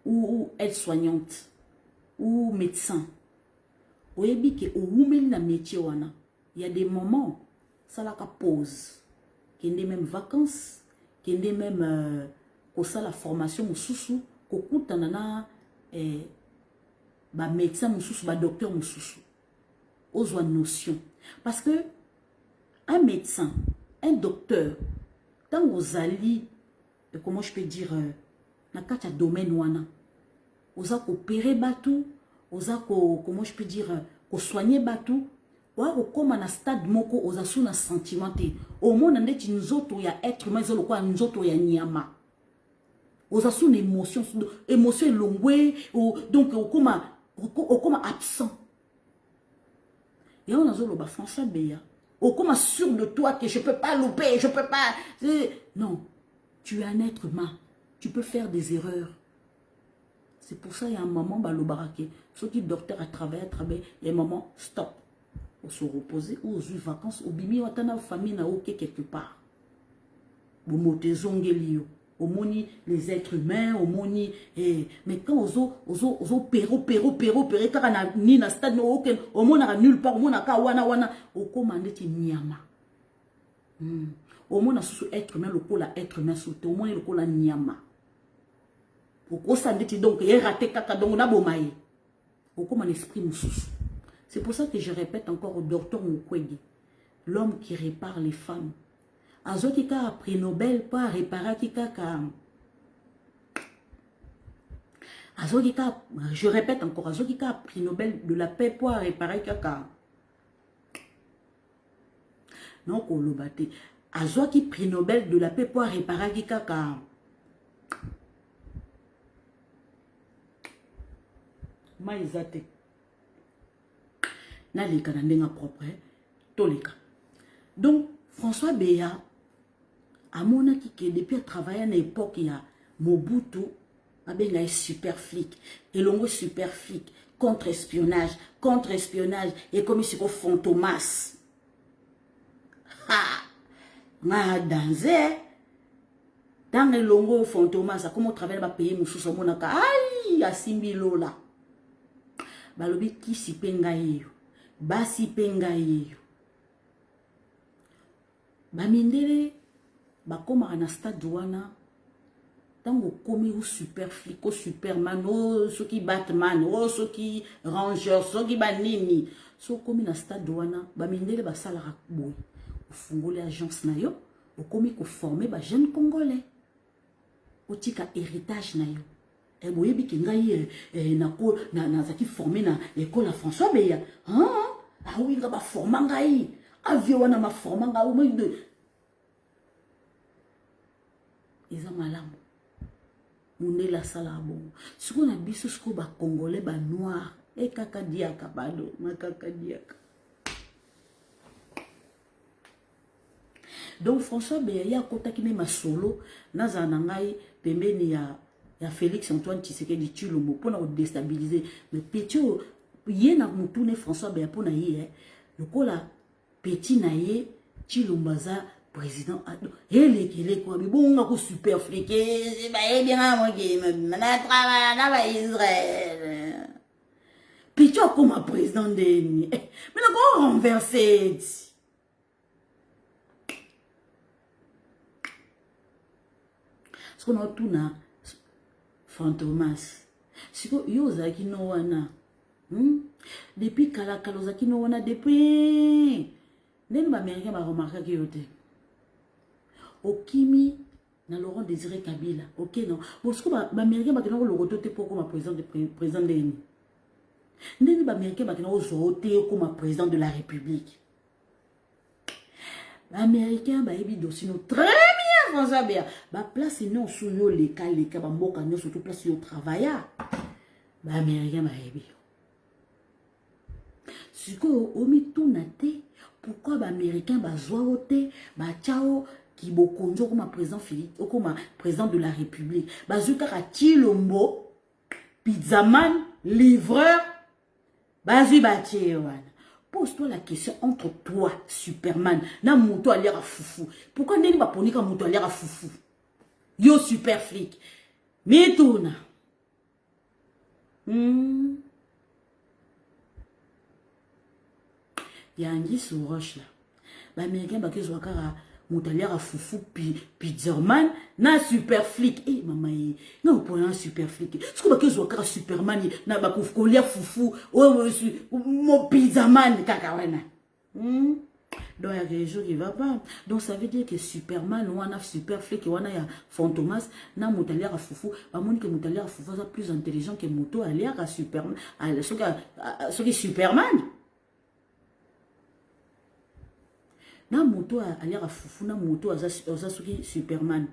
ou aide-soignante ou médecin. Oyebi ke oumeli na métier wana. Il y a des moments ça la pause. Kende même vacances, kende même ko ça la formation mususu, ko kutana na ba médecin mususu, ba docteur mususu. Ozwa notion parce que un médecin un docteur, tant vous allez, comment je peux dire, na kacha domaine wana, oza opérer batou, oza comment je peux dire, soigner batou. Comme na stade moko oza sous na sentiment te. Au monde ndeti nzoto ya être humain zo lokwa nzoto ya nyama. Oza sous une émotion longue donc comme absent. Et on a zo loba François Beya. Comme sûr de toi que je peux pas louper, je peux pas. Non, tu es un être humain. Tu peux faire des erreurs. C'est pour ça il y a un moment balo barake. Ceux qui docteur à travers, il y a un moment stop. Ou se reposer, ou aux vacances, ou bimi watana famille na ok quelque part. Ou moté zongelio, au moni les êtres humains, au moni mais quand ozo pero car na ni na stade no aucun, au mona nulle part, au mona ka wana au commandé ti nyama. Au mona sous être humain le kola être humain sauté, au moins le kola nyama. Au kosandeti donc y raté kaka donc na bomaye. Au comme un esprit moussous. C'est pour ça que je répète encore au docteur Mukwege, l'homme qui répare les femmes. Azokika a pris Nobel pour réparer Kika. Azokika, je répète encore, Azokika a pris Nobel de la paix pour réparer Kaka. Non, Kolobate. Azoki pris Nobel de la paix pour réparer Kika. Maïzate. Na leka na ndenga propre toleka. Donc François Beya a monaki que depuis à travailler à l'époque il y a Mobutu abenga super flic et longo super flic contre-espionnage et comme si ko fantomas ha ma danser dans le longo fantomas comme au travers ba payer mususu monaka ai asimbi lola balobi kisi penga yeyo basi penga yeyo bamindele bakoma na stade wana tango komi ou super flic ou superman ou soki batman ou soki ranger soki banini so komi na stade wana bamindele basala boy ofungoli agence na yo okomi ko former ba jeune congolais otika héritage na yo. Et boye bi kingai na zaki formé na école à François Beya. Ah oui nga ba forma ngai. Avion wana ma forma nga o de. Ils malamu. Mune la sala bon. Siko na biso siko ba congolais ba noir e kaka diaka bado makaka diaka. Donc François Beya ya kota ki ma solo na zanangai pembeni ya Félix Antoine Tshisekedi Tshilombo pour nous déstabiliser. Mais petit, il y a un François Beya pour nous le cola petit naïe Tshilombo za président. Il est quoi? Mais bon, on a super fliqué. C'est pas bien moi qui me travaille là Israël. Petit comme un président de mais on renversé. Ce qu'on a tout na Fantomas. Siko yo zaki no wana. Depuis kala zaki no wana depuis. Neni ba américain ba remarquer que yote. Okimi na Laurent Désiré Kabila. OK non. Bon siko ba américain ba kino le rotote pour comme président de l'Uni. Neni ba américain ba kino zote comme président de la République. Américain ba ebi dosino très François Beya, ba place non sous yo les cas ba mboka no surtout place yo travailla. Ba américain ba ebi. Siko omi tunate, pourquoi ba américain ba zoaote, ba chao ki bokonjo comme président Philippe, comme président de la République. Ba zuka Tshilombo, pizzaman, livreur, ba zu ba wana. Pose-toi la question entre toi, Superman, na mouto a l'air à foufou. Pourquoi n'est-ce pas pour ka mouto a l'air à foufou? Yo super flic. Mais tourna. Yangi sous roche là. Ba américain ba ke zwakara mouto a l'air à foufou pizzerman na super flic. Eh maman yi, na pour un super flic. Ce que ba ke zwakara Superman na ba ko kolia foufou. Oh mon pizzaman kaka wana. Donc, il y a quelque chose qui ne va pas. Donc, ça veut dire que Superman, ou on a Superflick, ou on a Fantomas, na Moutalière à Foufou, à mon que Moutalière à Foufou est plus intelligent que Moto, alière à Superman, ce qui est Superman. Na Moto, alière à Foufou, na Moto, à ce qui est Superman.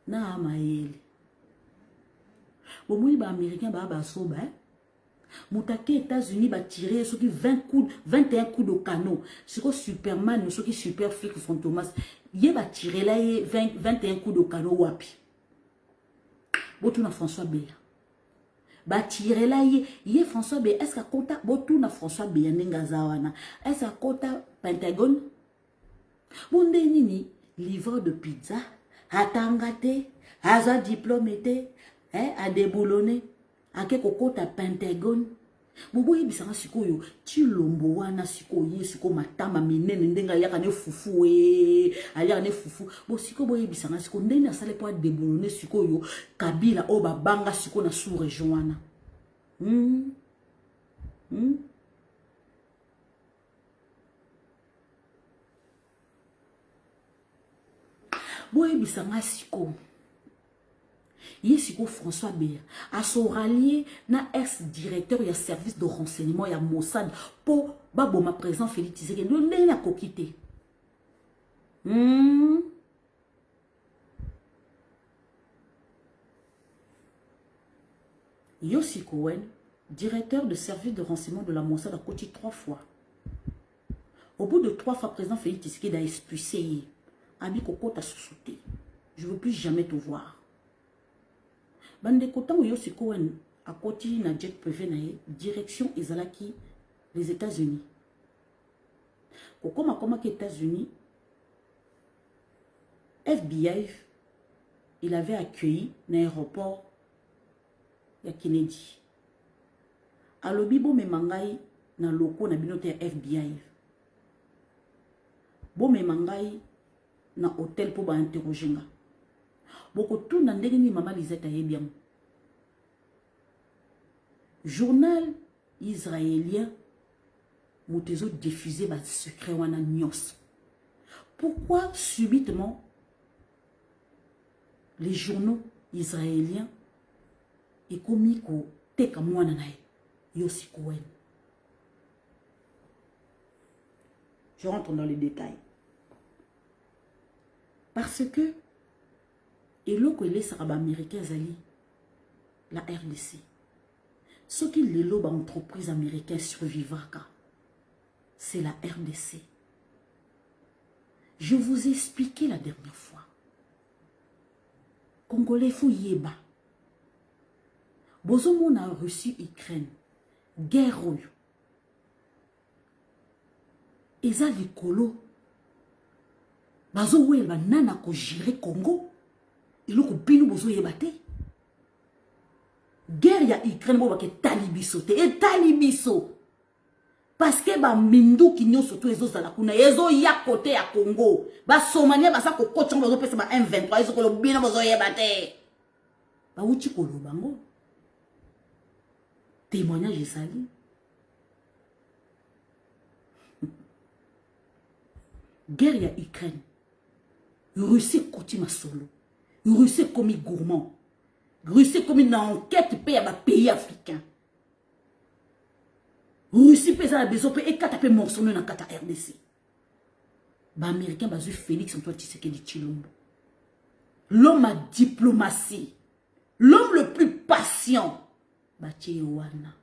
Na Amael. Bon, moi, les Américains, bah, soba, hein. Moutake États-Unis va tirer ceux qui 21 coups de canon. Ce que Superman, ceux qui super flic Fantomas, il va tirer là 21 coups de canon wapi. Botouna François Béa. Va tirer là il François Béa. Est-ce qu'à compta Botouna François Béa n'engazawana. Est-ce qu'à compta Pentagone? Bonde nini livreur de pizza, atangate, aza diplômé, à déboulonner. Ake kokota Pentagone. Bobo yebisanga sikoyo chilombo wana sikoyo siko matama minene ndenga yaka ne fufu aliaka ne fufu bo siko bo yebisanga siko ndeni asale po déboulonner sikoyo Kabila o babanga siko na sous région wana. Bo yebisanga siko Yesiko François Béa a son rallié na ex-directeur il y a service de renseignement il y a Mossad pour baboma présent Félix Tshisekedi ne na kokité. Yossi Cohen, directeur de service de renseignement de la Mossad a coté 3 fois. Au bout de 3 fois, président Félix Tshisekedi a expulsé Abi Koko t'a sous-sauté. Je ne veux plus jamais te voir. Bande kotan où Yossi Cohen a côté na jet privé na direction Ezalaki les États-Unis. Comme les États-Unis, FBI, il avait accueilli l'aéroport de Kennedy. Alors bibo me mangai na loko na binote FBI. Bo me mangai na hôtel pour ba interroger nga. Boko tout na ndenge ni maman Lisette ayebiam. Journal israélien motezo diffusé ba secret wana nyos. Pourquoi subitement les journaux israéliens et komiko teka mwana nae Yossi Cohen? Je rentre dans les détails. Parce que et l'autre les Arabes américains zali la RDC. Ce qui les lobes entreprises américaines survivra, c'est la RDC. Je vous ai expliqué la dernière fois. Congolais fou yeba. Bozomon a reçu Ukraine. Guerre. Eza likolo. Bazo weba nana ko gérer Congo. Il y a des guerre ya Ukraine bo ke talibiso te et talibiso parce que ba mindu ki nyoso to ezo zala kuna ezo ya côté ya Congo ba somania ba sa ko kocho bozo pesa ba M23 ezo ko lo bina bozo yeba te ba uchi ko lo bango témoignage sali guerre ya Ukraine Russie kotima solo Russie comme gourmand. Russie comme une enquête paye à pays africain. Russie paye à la besoin et quand tu morceau dans la RDC. Bah américain bah Félix Antoine Tshisekedi Tshilombo. L'homme à diplomatie. L'homme le plus patient. Bah Tchéwana.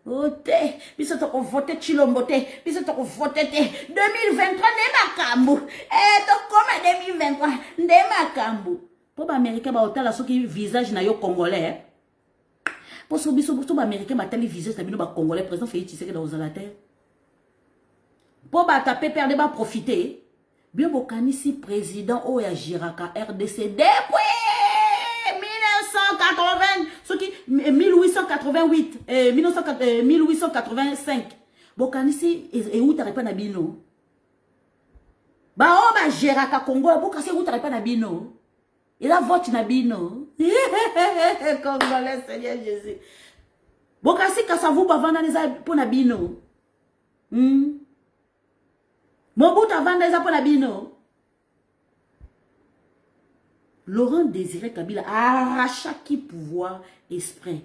Vote, biso toko vote Tshilombo te, biso toko vote te 2023 nde makambu. To comme 2023 nde makambu. Pour ba américain ba otala soki visage na yo congolais. Pour so biso ba américain ba tali visage na bino ba congolais président Félix Tshisekedi dans la terre. Pour ba taper perdre ba profiter. Bien bokanisi président o ya Jiraka RDC depuis 1980, ce qui 1888, 1885. Bokanisi et où t'arrives pas na bino. Ba o ba Jiraka Congo, bokasi où t'arrives pas na bino. Il a voté na bino. Congolais Seigneur Jésus. Bokasi kasavu ba vanda neza pour na bino. Mobutu avanda eza pour la bino. Laurent Désiré Kabila arracha qui pouvoir exprès.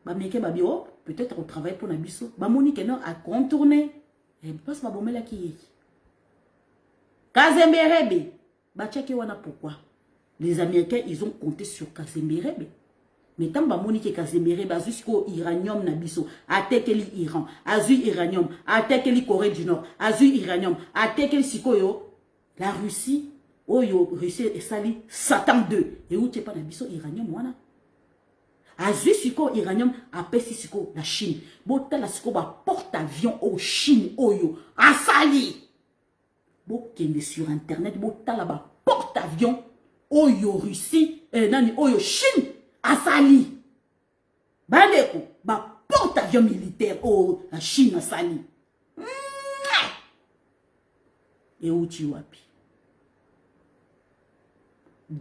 Bameke babi oh peut-être au travail pour Nabiso. Monique non a contourné. Et parce que babomela qui Kazemberebe. Bachake wana pourquoi? Les Américains ils ont compté sur Kazemberebe. Mais tant Monique Kazemberebe a jusqu'au uranium Nabiso. Atekeli Iran. Azu uranium. Atekeli Corée du Nord. Azu uranium. Atekeli Sikoyo. La Russie. Oyo Russie et sali Satan 2. Et où tu pas Nabiso uranium wana? Azu siko iranium apesi siko la Chine. Bota la siko ba porte-avions au Chine oyo asali. Bo kende sur internet bota la ba porte-avions oyo Russie nani oyo Chine asali. Bandeko ba porte-avions militaire o la Chine asali. Et où tu wapi?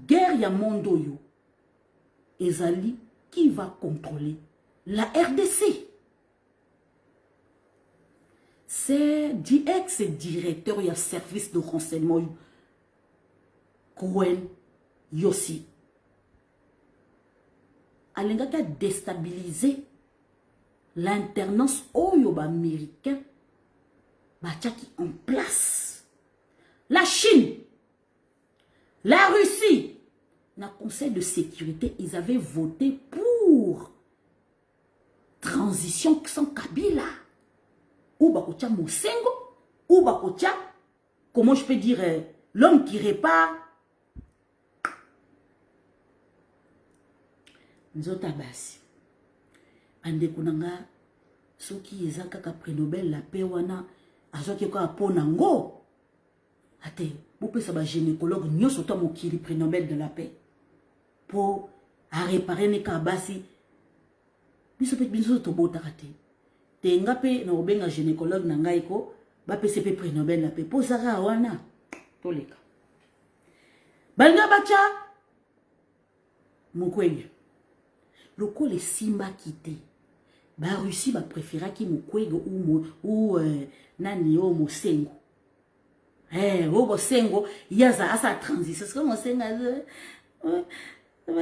Guerre ya mondo yo. Ezali qui va contrôler la RDC? C'est ex-directeur du service de renseignement Cohen Yossi. Alenga a déstabilisé l'internance oyoba américain qui en place. La Chine, la Russie, dans le Conseil de sécurité, ils avaient voté pour transition sans Kabila. Ou Bakotia Moussengo, ou Bakotia, comment je peux dire, l'homme qui répare. Nzota basi. Ande kunanga, soki ezaka ka prix Nobel la paix wana, azoki ko aponango. Ate, vous ça ba gynécologue, nyoso to mokili prix Nobel de la paix. Pour réparer les kabasi. Biso pe biso to botakate. Te ngape na obenga gynécologue na ngai ko ba PCP prix Nobel la paix. Po sara wana toleka. Banga bacha Mukwege. Loko les Simba quitté. Ba Russie ba préféra ki Mukwege ou nani o Mosengo. O Mosengo yaza asa transition. C'est comme Mosengo. Je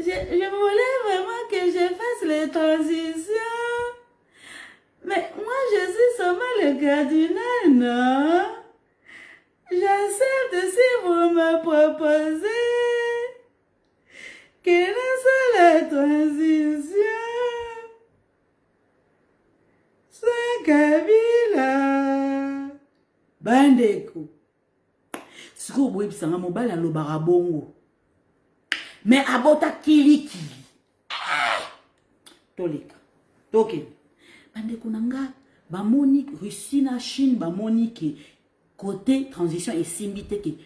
voulais vraiment que je fasse les transitions. Mais moi, je suis seulement le cardinal, non? J'accepte si vous me proposez que la seule transition soit Kabila. Bandeko. Ce que vous savez, c'est mobile à l'obarabongo. Mais abota kiliki. Toleka. Toke. Bande kunanga. Bamoni Russie na Chine. Bamoni ke côté transition et simbite ke.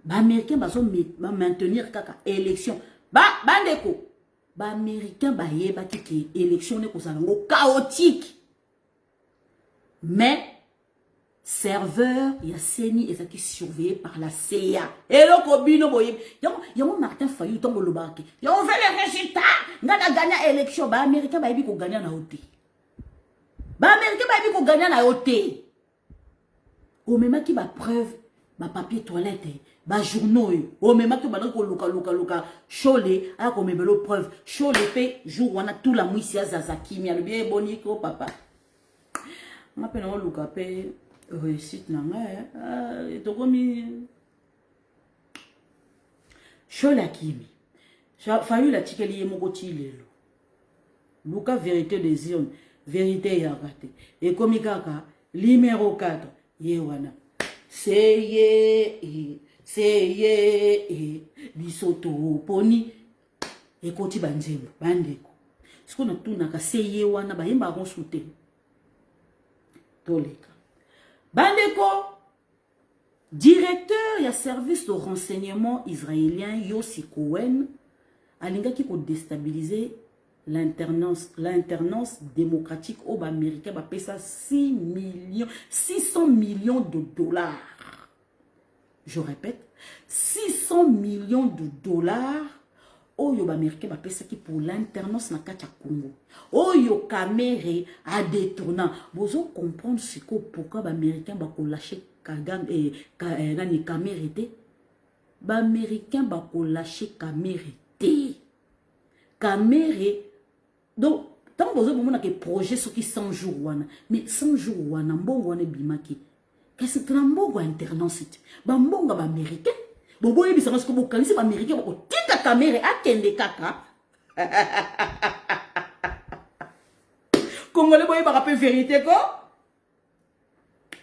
Ba américain baso maintenir kaka élection. Bande ko. Ba américain ba yeba ki élection ne ko salango chaotique. Mais serveur, il y a Seni et ça qui surveillé par la CIA. Et le Kobino boye. Yamo Martin Fayou tombe le barque. Yamo fait les résultats. Ngana gagné l'élection. Ba américain ba yebi ko gagner na oté. Ba américain ba yebi ko gagner na oté. Au même qui ba preuve, ba papier toilette, ba journaux. Au même qui ba ko luka chole, a ko mebelo preuve. Chole pe jour wana tout la mouisia zazaki mi a le bien boniko papa. On appelle on luka pe réussite nanga to komi shola kimi fayu la tikeli moko tilelo luka vérité des ions vérité ya raté et komi kaka numéro 4 yewana seye bisoto poni et koti banzembo bandeko siko na tunaka seye wana bayemba konsulter toleka. Bandeko, directeur ya service de renseignement israélien Yossi Cohen, alinga qui pour déstabiliser l'internance démocratique au américain va payer ça 600 millions de dollars. Je répète, 600 millions de dollars oyo baméricain bapesaki pour l'internance na kati ya Congo oyo Kamere a détournant bozo comprendre siko pourquoi baméricain bakolâche Kagame nani Kamere te baméricain bakolâche Kamere te Kamere donc tant bozo bomona ke projet soki 100 jours wana mais 100 jours wana mbongo wana bimaki kasi tuna mbongo internance te ba mbongo ba américain bobo yebisa ngo ko kanisi ba américain bako tika Kamere akende kaka Congolais boye ba rappel vérité ko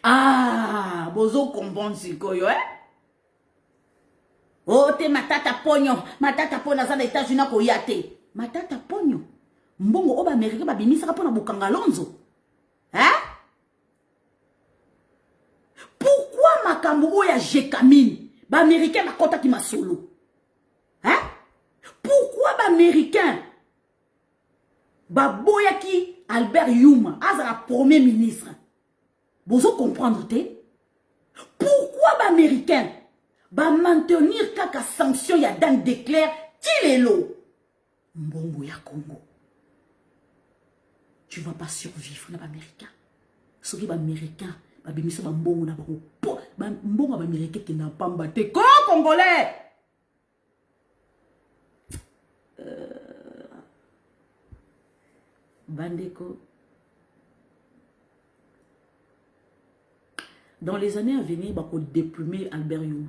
ah bozo comprendre sikoyo oh te matata ponyo za na États-Unis ko yate matata ponyo mbongo oba américain ba bimisa ka pona bokanga lonzo pourquoi makambo oya jekamine ba américain bakota ki masolo pourquoi ba américain ba boya ki Albert Yuma azala premier ministre bozo comprendre te pourquoi ba américain ba maintenir kaka sanction ya dan déclare tilelo mbongo ya Congo tu vas pas survivre na ba américain soki ba américain ba bimisa ba mbongo na bango ba mbongo ba américain ki na pamba te ko congolais bandeko dans les années à venir bako déplumer Albert Yuma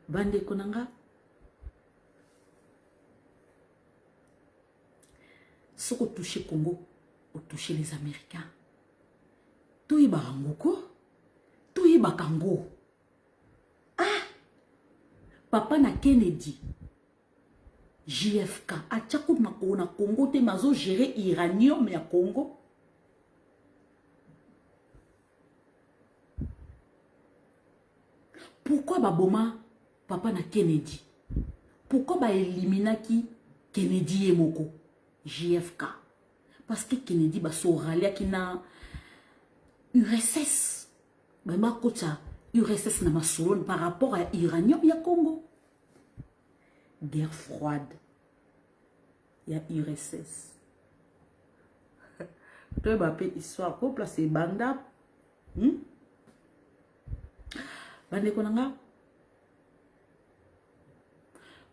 bandeko nanga soko toucher Congo ou toucher les Américains toi barangoko toi bakango papa na Kennedy JFK atchako makona na Congo te mazo gérer uranium ya Congo pourquoi baboma papa na Kennedy pourquoi ba eliminaki Kennedy emoko JFK parce que Kennedy ba soralia ki na URSS ba makota URSS na masolo par rapport à uranium ya Congo guerre froide ya URSS toi ba pe histoire ko placer banda bande konanga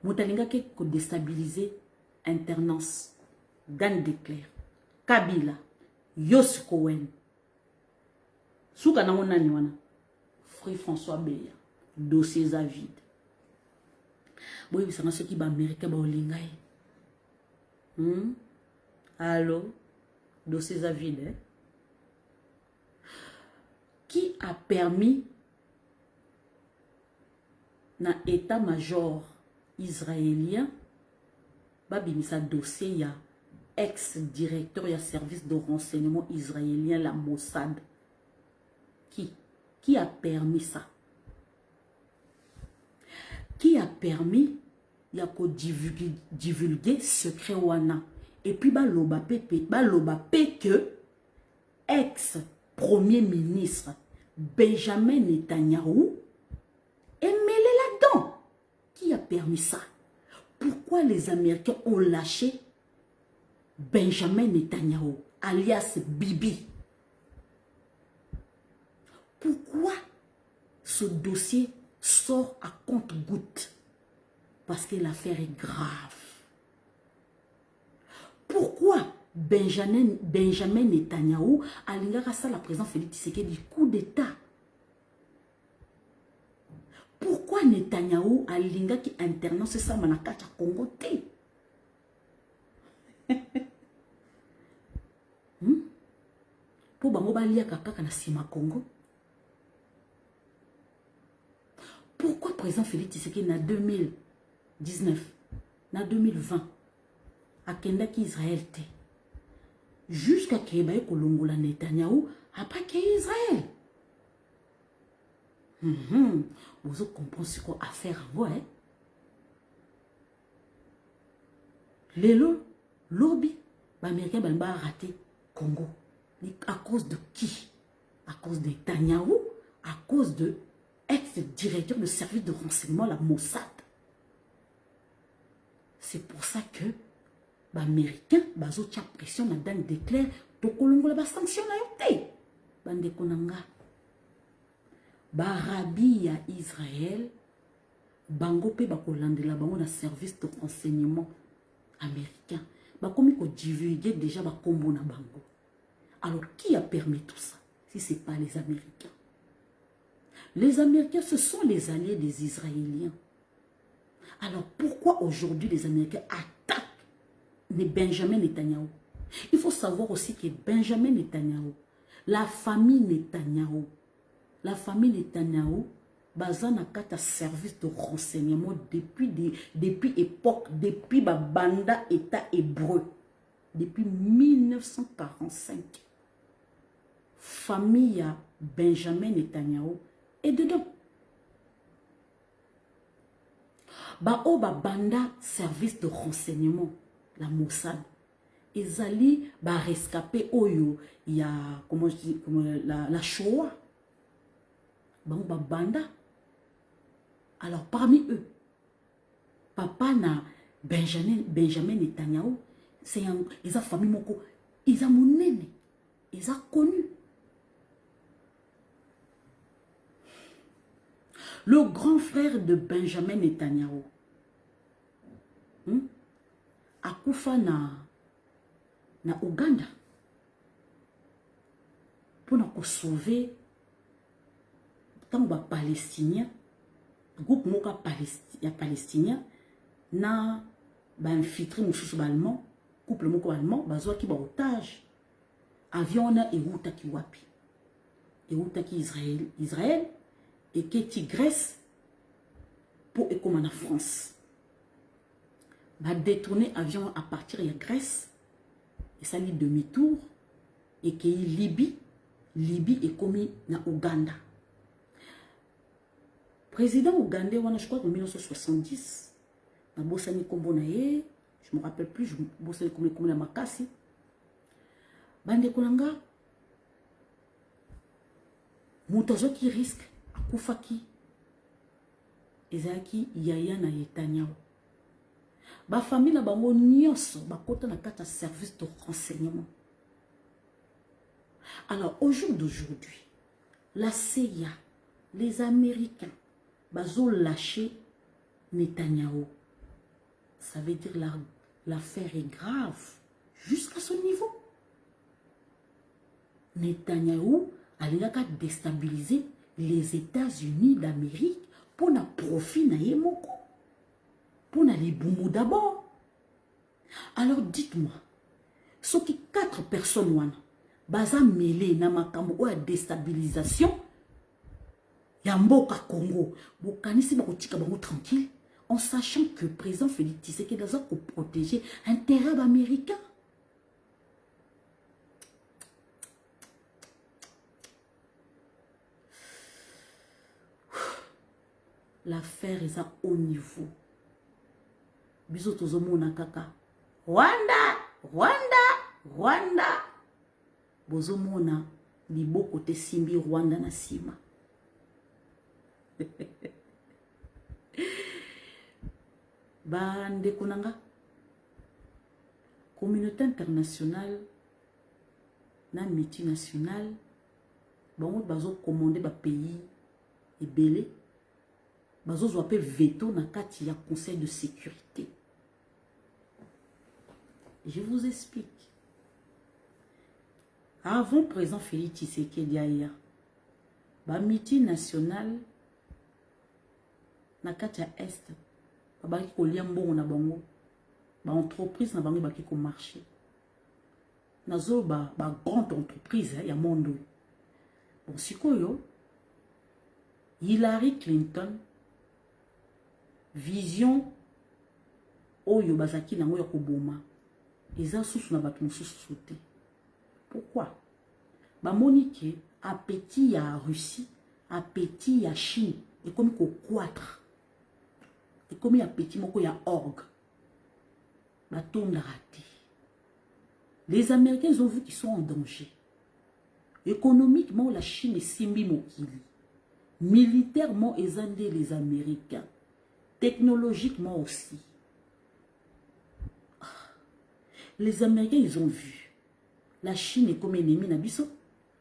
motalinga ke ko déstabiliser alternance Dan déclare Kabila Yos Cohen souka na nani wana Frère François Beya dossier à vide boy bisanga ceux qui ba américain ba olingai allô dossier à vide qui a permis na état-major israélien babimisa dossier ya ex-directeur ya service de renseignement israélien la Mossad qui a permis ça qui a permis ya ko divulguer secret wana et puis baloba pe que ex-premier ministre Benjamin Netanyahu est mêlé là-dedans. Qui a permis ça? Pourquoi les Américains ont lâché Benjamin Netanyahu, alias Bibi? Pourquoi ce dossier sort à compte-gouttes? Parce que l'affaire est grave. Pourquoi Benjamin Netanyahu a l'ingara la présence Félix Tshisekedi du coup d'État? Pourquoi Netanyahu a l'inga qui internat c'est ça manakacha Congo te? Pour bango balia kaka na sima Congo? Pourquoi président Félix Tshisekedi na 2019 na 2020 a kenda ki Israël te? Jusqu'à que ba kolongola Netanyahu après que Israël. Vous comprenez ce qu'on a à faire en moi, Les lobby, les Américains vont rater Congo. À cause de qui? À cause de Netanyahu, à cause de ex-directeur de service de renseignement, la Mossad. C'est pour ça que les Américains, ils ont pression dans le déclare, ils sanctionné. Bande konanga. Barabi ya Israël, bango pe bakolandela bango na service de renseignement américain. Bakomi ko divulguer déjà bakombo na bango. Alors qui a permis tout ça si ce n'est pas les Américains? Les Américains, ce sont les alliés des Israéliens. Alors pourquoi aujourd'hui les Américains attaquent Benjamin Netanyahu? Il faut savoir aussi que Benjamin Netanyahu, la famille Netanyahu, basée na kata service de renseignement depuis époque, depuis ba banda état hébreu, depuis 1945. Famille Benjamin Netanyahu est dedans. Ba banda service de renseignement, la Mossad. Ils allaient rescaper Oyo, il y a comment je dis, la Shoah. Ba banda. Alors parmi eux, papa na Benjamin Netanyahu, c'est ils ont famille moko, ils ont monné, ils ont connu. Le grand frère de Benjamin Netanyahu, akufa na Ouganda pour nous sauver tant que Palestiniens, groupe moka palestinien na infiltré mususu allemand, couple moko allemand bazwa ki ba otage avion na eruta ki wapi Israël et qui Grèce pour écommander en France. Va détourner avion à partir de Grèce et ça lit demi-tour et qui Libye est commis na Ouganda. Président ougandais, je crois en 1970, na Bossani Kombo na ye, je me rappelle plus, je Bossani Kombo na Makasi. Bande Kolanga, Moutazo qui risque, Akufaki, Ezaki Yaya na Netanyahu. Ba famille na bango nyonso bakota na kata service de renseignement. Alors au jour d'aujourd'hui, la CIA, les Américains, bazo lâché Netanyahu. Ça veut dire l'affaire est grave jusqu'à ce niveau. Netanyahu a déstabiliser les États-Unis d'Amérique pour na profit na yemoko. Pour na les boumou d'abord. Alors dites-moi, ce qui 4 personnes wana baza mêlé na makambo ou à déstabilisation Yamboka Congo, bokanisi bakotika bango tranquille, en sachant que le président Félix Tshisekedi doit protéger l'intérêt américain. L'affaire est à haut niveau. Bisous tous au monde kaka. Rwanda. Bozo mona libo côté simbi Rwanda na sima. Bande konanga communauté internationale na multinationale bango bazo commander ba pays ebele bazo zo appel veto na kati ya conseil de sécurité. Je vous explique. Avant président Félix Tshisekedi aya ba multinationale na kati ya est babaki kolia mbongo na bango ba entreprise na bango baki ko marché nazo ba grande entreprise ya monde. Bon sikoyo Hillary Clinton vision oyo bazaki nango ya koboma eza susu na bato mosusu sote. Pourquoi? Bamoni ke appétit ya Russie, appétit ya Chine et comme ko croître. Et comme appétit moko ya orgue. Batonda raté. Les Américains ont vu qu'ils sont en danger. Économiquement, la Chine est simbi mokili. Militairement, ils ont les Américains. Technologiquement aussi. Les Américains, ils ont vu. La Chine est comme ennemi Nabiso.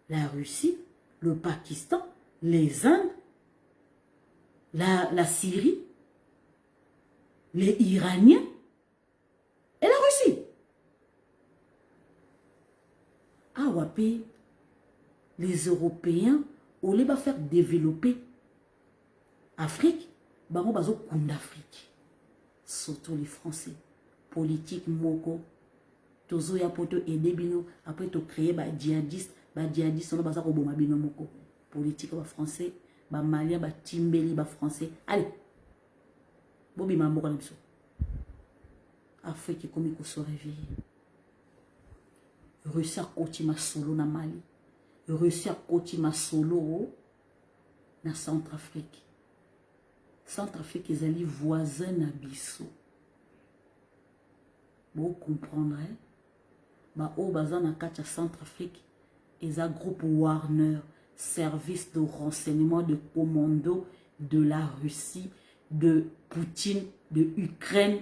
La Russie, le Pakistan, les Indes, la Syrie, les Iraniens et la Russie. Ah, Wapé, les Européens, au lieu de faire développer Afrique, bah, on va d'Afrique. Surtout les Français. Politique, moko. Tozo ya poto aider bino. Après, tu créer bah djihadiste. Bah djihadiste, on va faire roboma bino moko. Politique, bah français. Bah malien, bah timbeli, bah français. Allez. Bobi ma moko n'imso. Afrique, comme il se réveille. Russie a côté ma solo na Mali. Russie a côté ma solo na Centrafrique. Centrafrique, ils allaient voisins na biso. Vous comprendrez. Bah, au bazan na kacha Centrafrique, ils ont groupe Warner, service de renseignement de commando de la Russie, de Poutine, de Ukraine.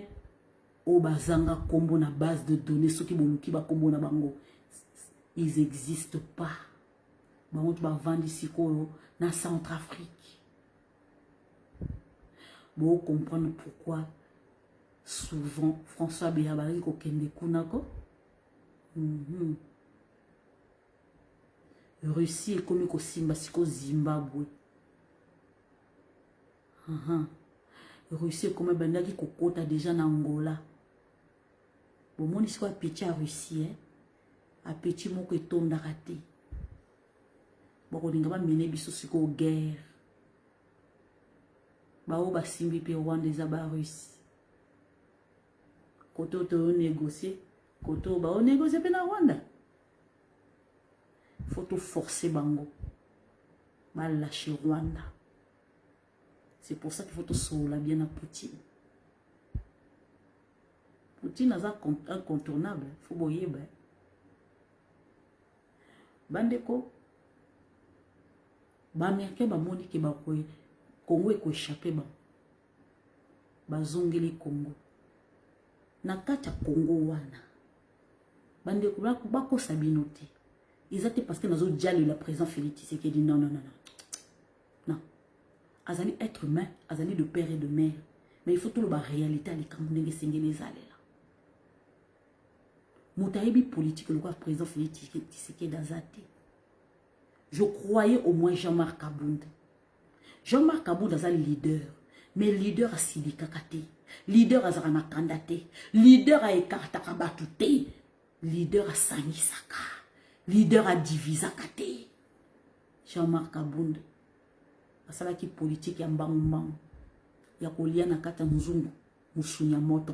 Au bazanga combo na base de données, ceux qui boluki ba combo na bango. Ils n'existent pas. Bah, on va vendre ici na Centrafrique. Vous comprenez pourquoi souvent François Béabari ko kende kunako. Russie est comme Simba siko Zimbabwe. Russie est comme bandaki kokota déjà na Angola. Bon mon ici a petit à Russie a petit moko etonda raté. Bon on nga ba mener biso siko guerre. Ba o ba simbi pe Rwanda za ba Russie. Koto to négocier, koto ba o négocier pe na Rwanda. Faut tout forcer bango. Ba lâcher Rwanda. C'est pour ça qu'il faut tout sauver bien à Poutine. Poutine est incontournable, il faut boyer. Bandeko, ba américain ba moni ke ba Congo est échappé ba zongeli Congo. Na kata Congo wana. Bandeko ba ko sabinote. Ils étaient parce que nous avons déjà la présence Félix qui dit non. Azali être humain, azali de père et de mère. Mais il faut tout le réalité les Camerounais qui les allés là. Moutaïbi politique le quoi président Félix Tshisekedi d'Azati. Je croyais au moins Jean-Marc Kabound. Jean-Marc Kabound est un leader, mais leader a Sidi Kakate, leader a Zarana Kandate, leader a Ekarta Kabatute, leader a Sani Saka, leader a Divisa Kate. Jean-Marc Kabound. Asala ki politique ya mbangumbangu ya kolia na kata mzungu musunya moto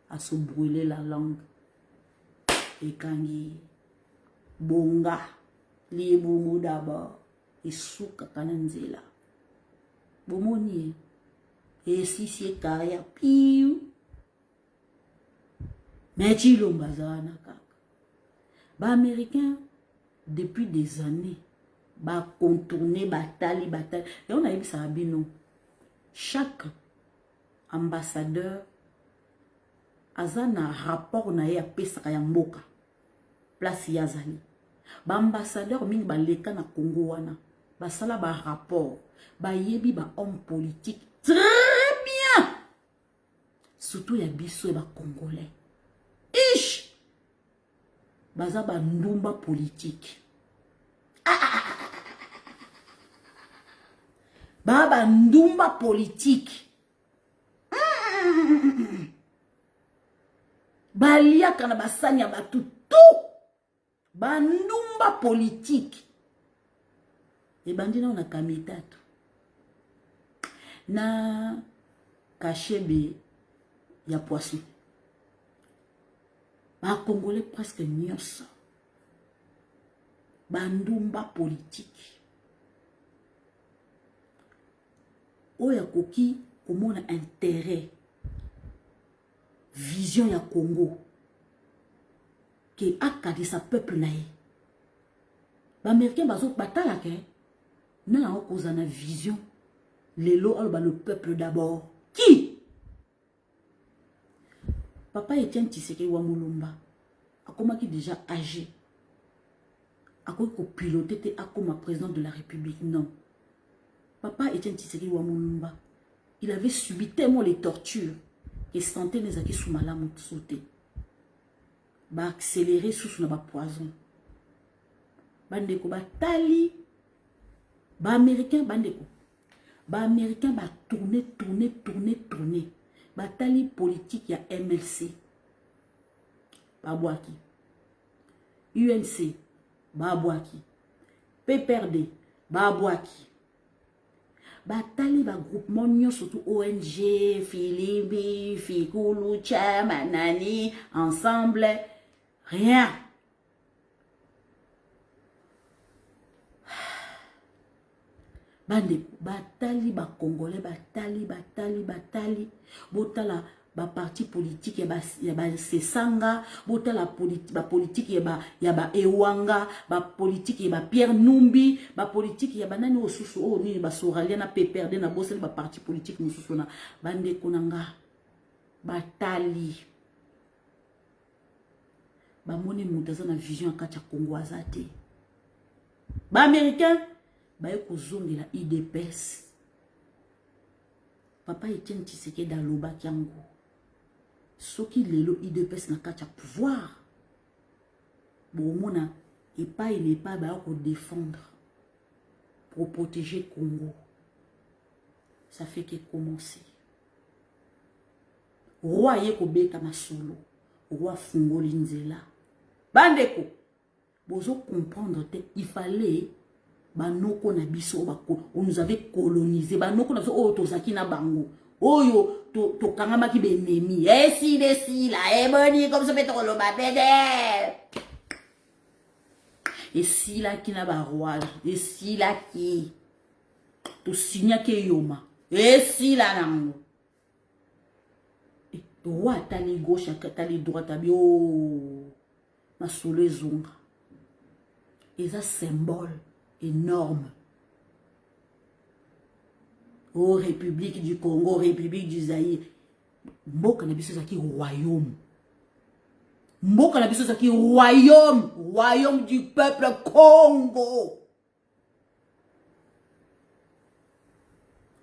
a se brûler la langue ekangi bonga libumu d'abord isuka kananzela bomoni esisi kaya piu mechi lombazana kaka ba américain depuis des années ba contourner bataille et on a eu ça bino chaque ambassadeur azana rapport na ya pesa ya mboka place yazali ba ambassadeur mingi ba leka na Congo wana ba sala ba rapport ba yebi ba homme politique très bien surtout ya biso ba congolais ish baza ba ndumba politique Baba ndumba politique. Balia kana basanya batu tout. Bandumba politique. E bandina on a kamitatu. Na kachebe ya poisson. Ba congolais presque nyonso. Bandumba politique. Oya koki komona intérêt vision ya Congo ke akadi sa peuple nae ba américain bazo batala ke na okoza na vision lelo alba le peuple d'abord qui papa Etienne Tshisekedi wa Mulumba comment qui déjà âgé. À quoi qu'on pilotait comme président de la République, non. Papa Etienne Tshisekedi Wamulumba, il avait subi tellement les tortures que santé les acquis sous malam sauté. Ba accéléré sous son poison. Bandeko ba tali, ba américain bandeko. Ba américain ba tourner. Ba tali politique ya MLC. Ba boaki. UNC. Ba boaki. PPRD. Ba boaki. Batali ba groupement nyo surtout ONG, Philibi, Fikulu, Manani, ensemble, rien. Bande, batali ba Congolais, batali. Botala ba parti politique ya ba Sesanga, botala politique ya ba Ewanga, ba politique ya ba Pierre Numbi, ba politique ya ba nani osusu o ni ba Soralia na PPRD na bosel ba parti politique mususu na bande konanga batali. Ba moni mutaza na vision akacha Congo azate. Ba américain ba ekozongela IDPS. Papa Etienne Tshisekedi dans loba kiango. Ce qui lelo IDPS na kacha pouvoir. Bon mona et pas il n'est pas ba pour défendre pour protéger Congo. Ça fait que commencer. Roi yeko beta masolo. Roi fungoli nzela. Bandeko. Bozo comprendre te il fallait banoko na biso on nous avait colonisé banoko na biso o tozaki na bango oyo to kangama ki benemi si la boni comme ça peut lo babede et si la ki na ba roi et si la ki to signa ke yoma et si la nango roi tali gauche tali droite abio na solo zonga et ça symbole énorme. Oh, République du Congo, République du Zaïre. Mboka na biso zaki royaume. Mboka na biso zaki royaume. Royaume du peuple Congo.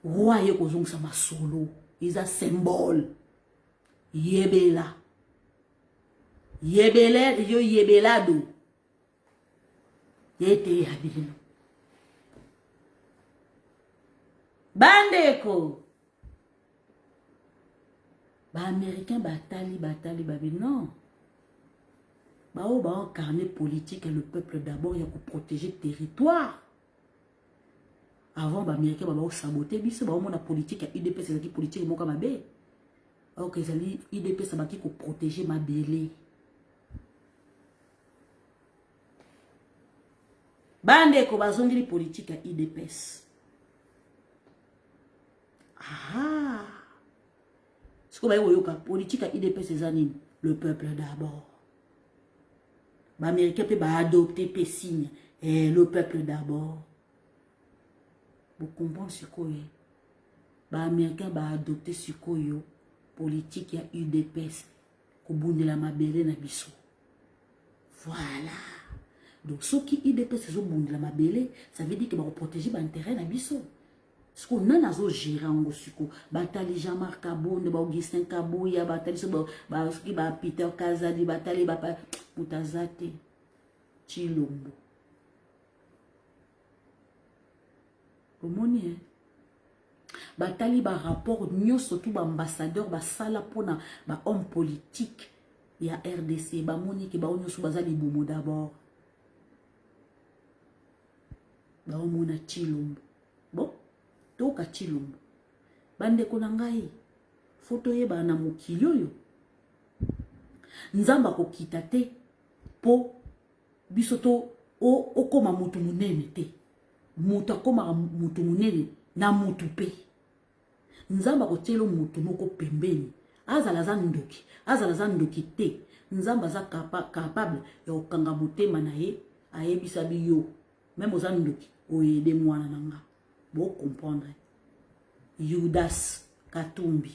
Royaume kozong sa masolo. Isa symbole. Yebela. Yebela, yo yebelado. Yete yabino. Bandeko. Ba américain batali non. Ba o ba incarner politique et le peuple d'abord il y a pour protéger territoire. Avant ba américain ba saboter biso ba mona politique et UDP c'est qui politique mo kama be. OK zali UDP ça ba qui pour protéger ma belé. Bandeko bazongili politique à IDPS. Ah. Ce qu'on va dire politique à IDPS c'est anime le peuple d'abord. L'Américain peut adopter des signes et le peuple d'abord. Vous comprenez ce que c'est? L'Américain va adopter ce que c'est politique à IDPS. Kobunde la mabele na biso. Voilà. Donc, ce qui IDPS c'est la mabele, ça veut dire que va protéger l'intérêt na biso. Ce qu'on a nazo gérer en gosiko, batali Jean-Marc Kabonde, ba Augustin Kabouya, batali so ba Peter Kazadi, batali ba Mutazate Chilombo. Omoni batali ba rapport nyonso tout ba ambassadeur ba sala pona ba homme politique ya RDC ba moni ke ba nyonso bazali bomo d'abord. Ba omona Chilombo. Bon toka Chilombo bande ko nangai photo ye ba na mokili oyo nzamba ko kitate po bisoto o koma mutu munene te mutu akoma mutu munene na mutu pe nzamba ko telo mutu moko pembeni azala za ndoki te nzamba za capable ya okanga motema na ye ayebisa biyo même za ndoki oyede mwana nanga. Vous comprendre. Judas Katumbi.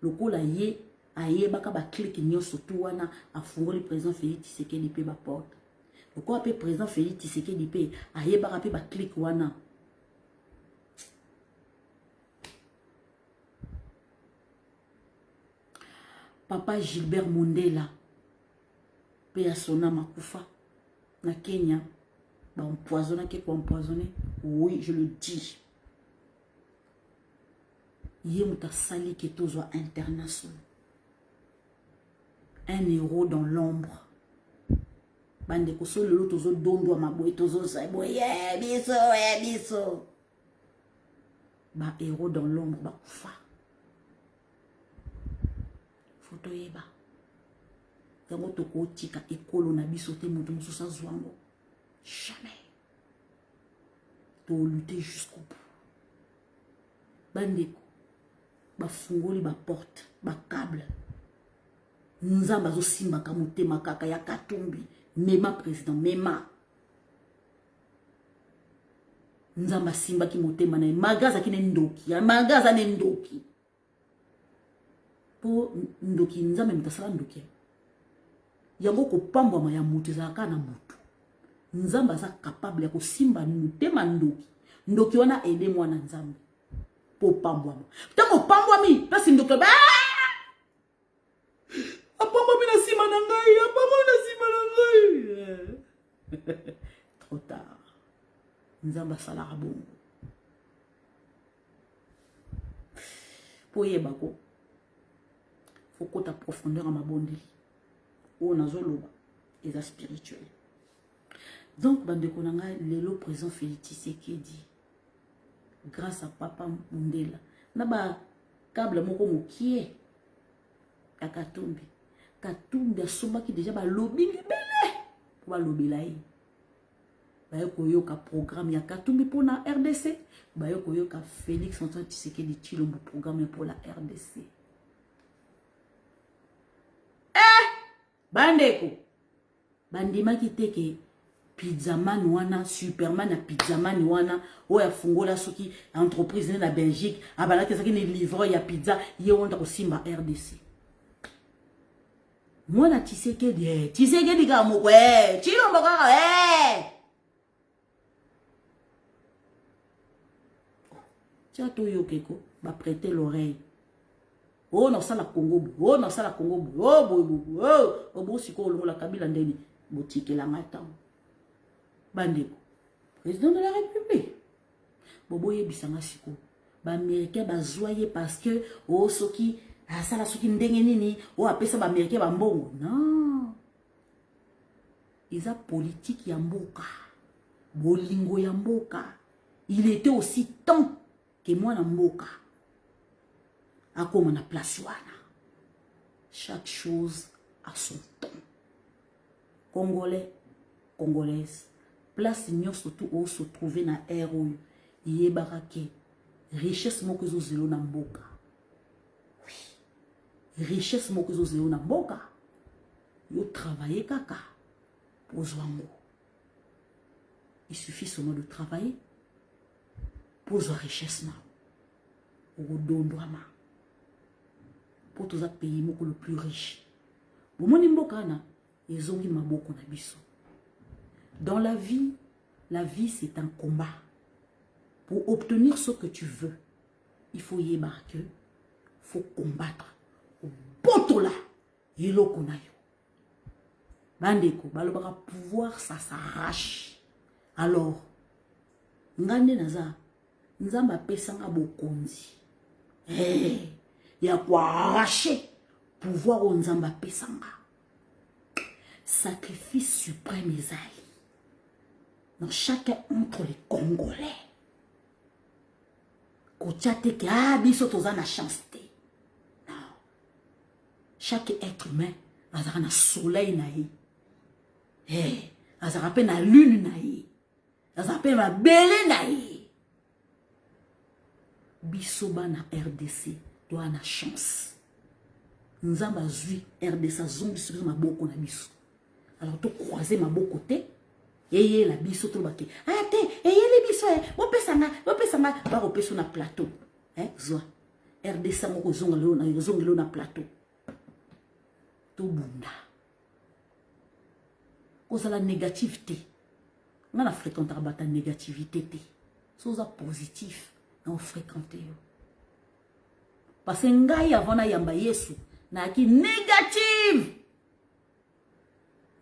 Lokola ye ayebaka ba clique nyonso tu wana afungoli président Félix Tshisekedi pe ba porte. Pourquoi pe président Félix Tshisekedi pe ayebaka pe ba clique wana. Papa Gilbert Mondela pe ya sona makufa na Kenya ba empoisonné qui empoisonné. Oui, je le dis. Yemuta sali ke tozwa international. Un héros dans l'ombre. Bande ko so lelo tozo dondo maboy tozo sa boy biso. Ba héros dans l'ombre ba kufa. Photo yeba. Yango toko tika ekolo na biso te mutu mususa zwango. Jamais. To lutter jusqu'au bout. Bande ba fungoli ba porte, ba câble. Nzamba zo simba ka mutema kaka ya Katumbi, mema président, mema. Nzamba simba ki mutema na magaza ki ne ndoki, ya magaza ne ndoki. Po ndoki nzamba mtasala ndoki. Yango ko pambwa ma ya mutu za kana mutu. Nzamba za capable ya ko simba mutema ndoki. Ndoki wana aide mwana nzamba. Po pambwa. Tango pambwa mi, pasi ndoki ba. Apamba mi na sima na ngai, apamba na sima na ngai. Trop tard. Nzamba sala bongo. Po yebako. Faut que ta profondeur à ma bondi. Oh nazoloba. Et spirituel. Donc bande konanga lelo présent Félix Tshisekedi. Grâce à Papa Mondela. Naba câble moko mokie. Ya Katumbi. Katumbi a somba qui déjà ba lobby belé. Pour ba lobby là. Ba yo koyoka programme ya Katumbi pour la RDC. Ba yo koyoka Félix Antoine Tshisekedi Tshilombo programme pour la RDC. Bandeko. Bandima ki teke pizzaman wana, superman na pizzaman wana, o ya fungola soki entreprise na Belgique, abala te saki ne livreur ya pizza, ye wonda ko simba RDC. Mwana Tshisekedi ka moko Tshilombo kaka Tia to yo keko ba prêter l'oreille. Oh non ça la Congo, oh non ça la Congo, oh bo siko longo la Kabila ndeni, botike la ngata. Bandeko. Président de la République. Bobo yebisanga siko. Ba américain ba zoyer parce que oh soki asala soki ndenge nini, oh apesa ba américain ba mbongo. Non. Ils a politique ya mboka. Bolingo ya mboka. Il était aussi temps que moi na mboka. A comme on a place wana. Chaque chose a son temps. Congolais, Congolaises, place nyo surtout où se trouver na ROU. Yé barake. Richesse moko zo zelo na mboka. Oui. Richesse moko zo zelo na mboka. Yo travailler kaka. Pour zwango. Il suffit seulement de travailler. Pour zwa richesse na. Ou dondwama. Pour tous les pays le plus riche. Pour mon imbokana, ils ont maboko na biso. Dans la vie c'est un combat. Pour obtenir ce que tu veux, il faut y embarquer, il faut combattre. Au botola, yelo konayo. Bandeko, balobara pouvoir ça s'arrache. Alors, ngande naza, nzamba pesanga bokonzi. Hey. Il y a quoi arracher pouvoir au Nzamba Pesanga. Sacrifice suprême Isaïe. Donc chacun entre les Congolais. Kochate ke biso toza na chance te. Non. Chaque être humain a na soleil na yi. Eh, azara pe na lune na yi. Azara pe na belé na yi. Biso ba na RDC. Toi na chance. Nzamba zui RDC zombi sur ma boko na biso. Alors to croiser ma boko côté et la biso to baké. Ah te et les biso bo pesanga ba repeso na plateau. Hein, zo. RDC moko zonga lo na plateau. to bunda. Cause la négativité. On a fréquenté la négativité. Chose positif, on fréquente. Parce que ngai avant na yamba yesu na ki négative.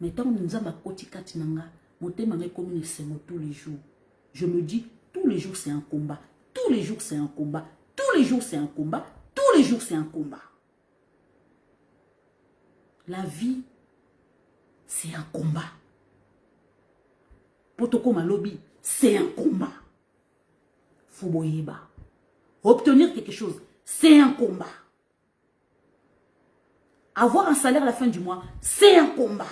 Mais tant nous avons koti kati nanga, motema ngai comme tous les jours. Je me dis tous les jours c'est un combat. Tous les jours c'est un combat. Tous les jours c'est un combat. Tous les jours c'est un combat. La vie c'est un combat. Potoko malobi, c'est un combat. Fuboyeba. Obtenir quelque chose, c'est un combat. Avoir un salaire à la fin du mois, c'est un combat.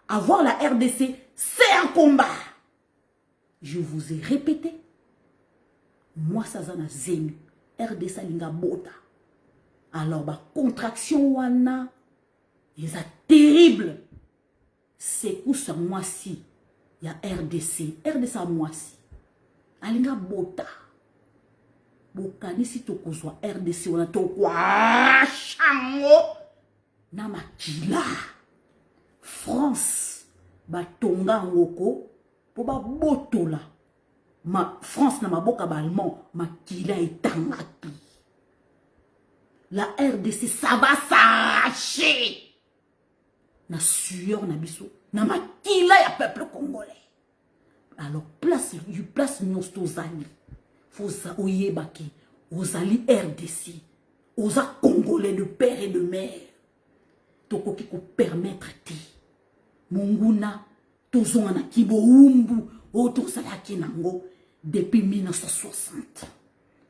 Avoir la RDC, c'est un combat. Je vous ai répété. Moi, ça zana zenu. RDC linga bota. Alors, la contraction wana, ils a terrible. C'est où ce mois-ci? Il y a RDC. RDC à mois-ci. Alinga bota. Bokani si tokozwa RDC wana tokwa chango. Na makila. France. Batonga ngoko. Po ba botola. Ma France na maboka ba allemand. Makila etangaki. La RDC ça va s'arracher. Na sueur na biso. Na makila ya peuple congolais. Alors place nyostozali. Fosa oyebaki. Ozali RDC. Oza congolais de père et de mère. Tokoki ko permettre ti. Munguna tozonga na kibo umbu. Otozalaki nango depuis 1960.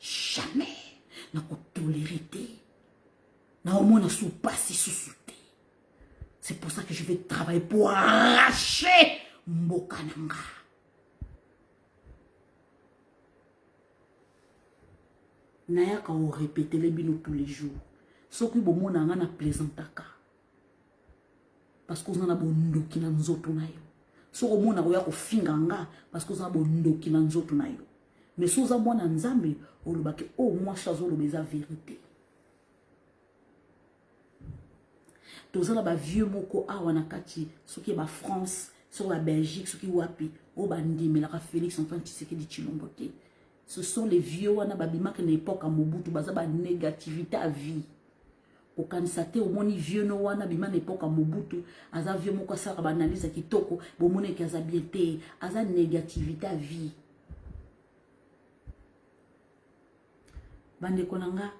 Jamais. Na ko tolérer te. Na omona sou passi sous te. C'est pour ça que je vais travailler pour arracher Mbokananga. Naya ka o répéter les bino tous les jours. Ce qui bon mona ngana plaisantaka. Parce que on a bon ndoki na nzoto na yo. So ko mona ko finganga parce que on a bon ndoki na nzoto na yo. Mais so za mwana nzambe olobaki oh moi chazo lo beza vérité. Tozala ba vieux moko awa na kati soki ba France, sur la Belgique, soki wapi, o bandi mais la Félix Antoine Tshisekedi Tshilombo te. Ce sont les vieux wana babima que l'époque à Mobutu baza ba négativité à vie. Au kanisate au moni vieux no wana bima l'époque à Mobutu, aza vieux moko sa ba analyse kitoko, bo moni kaza biete, aza négativité à vie. Bande konanga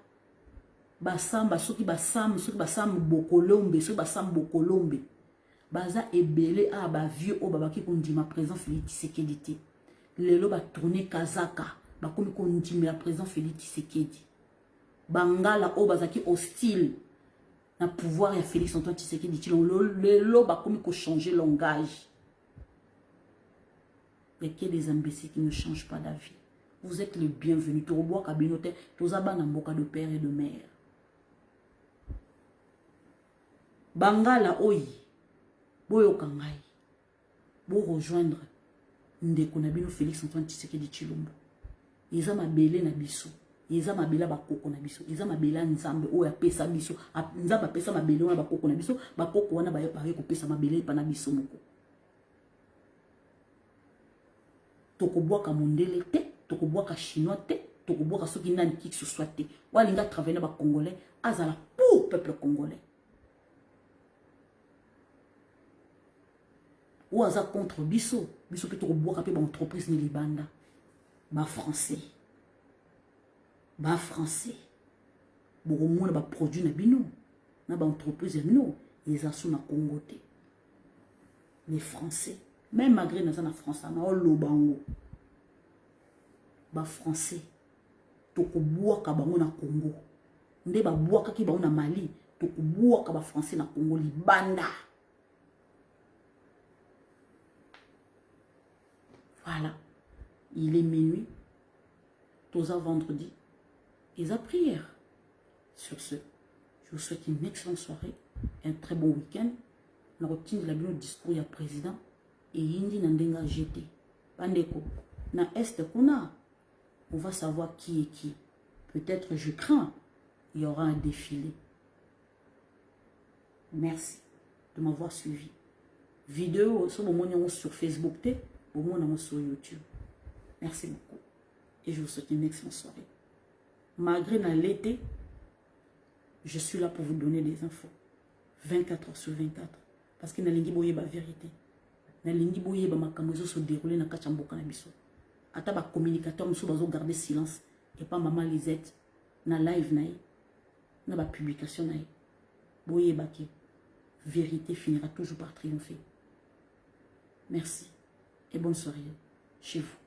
basamba soki basam bokolombe soki basam bokolombe baza ebele a ba vieux o babaki kondima présent Félix Tshisekedi te lelo ba tourner kazaka bakomi kondima la présent Félix Tshisekedi bangala o bazaki hostile na pouvoir ya Félix Antoine Tshisekedi lelo bakomi ko changer langage. Il y a que des imbéciles qui ne changent pas d'avis. Vous êtes les bienvenus. Toroboa kabinote, tozaba na mboka de père et de mère. Bangala oyi, boyo kangai, bo rejoindre ndeko na bino Félix Antoine Tshisekedi Tshilombo. Iza mabele na biso, iza mabela bakoko na biso, iza mabela nzambe oya pesa biso, nzamba pesa mabele wana bakoko na biso, bakoko wana baye ko pesa mabele pa na biso moko. Tokoboaka mondele te, tokoboaka chinois te, tokoboaka soki nani qui que ce soit te. Walinga travailler na ba congolais, azala pour peuple congolais. Ou aza contre biso, biso pe tokoboaka pe ba entreprise ni libanda. Ba français. Ba français. Boko mona ba produit na bino, na ba entreprise bino, ils asu na Congo te. Les français. Même malgré na France, na olobango. Ba français. Toko boaka bango na Congo. Nde ba boaka ki bango na Mali, toko boaka ba français na Congo libanda. Voilà. Il est minuit. Toza vendredi. Et à prière. Sur ce, je vous souhaite une excellente soirée, un très bon week-end. On retient la bio discours du président. Et Yindi Nandenga GT. Pandeko. Na Est Kuna. On va savoir qui est qui. Peut-être je crains. Il y aura un défilé. Merci de m'avoir suivi. Vidéo sur Facebook, sur YouTube. Merci beaucoup. Et je vous souhaite une excellente soirée. Malgré l'été, je suis là pour vous donner des infos. 24 heures sur 24. Parce que nalingi boye ba vérité. Nalingi boye ba makamozo se dérouler na kachamboka na biso. Ata ba communicateur muso bazo garder silence et pas maman Lisette na live naï na ba publication naï. Boye ba ki vérité finira toujours par triompher. Merci et bonne soirée chez vous.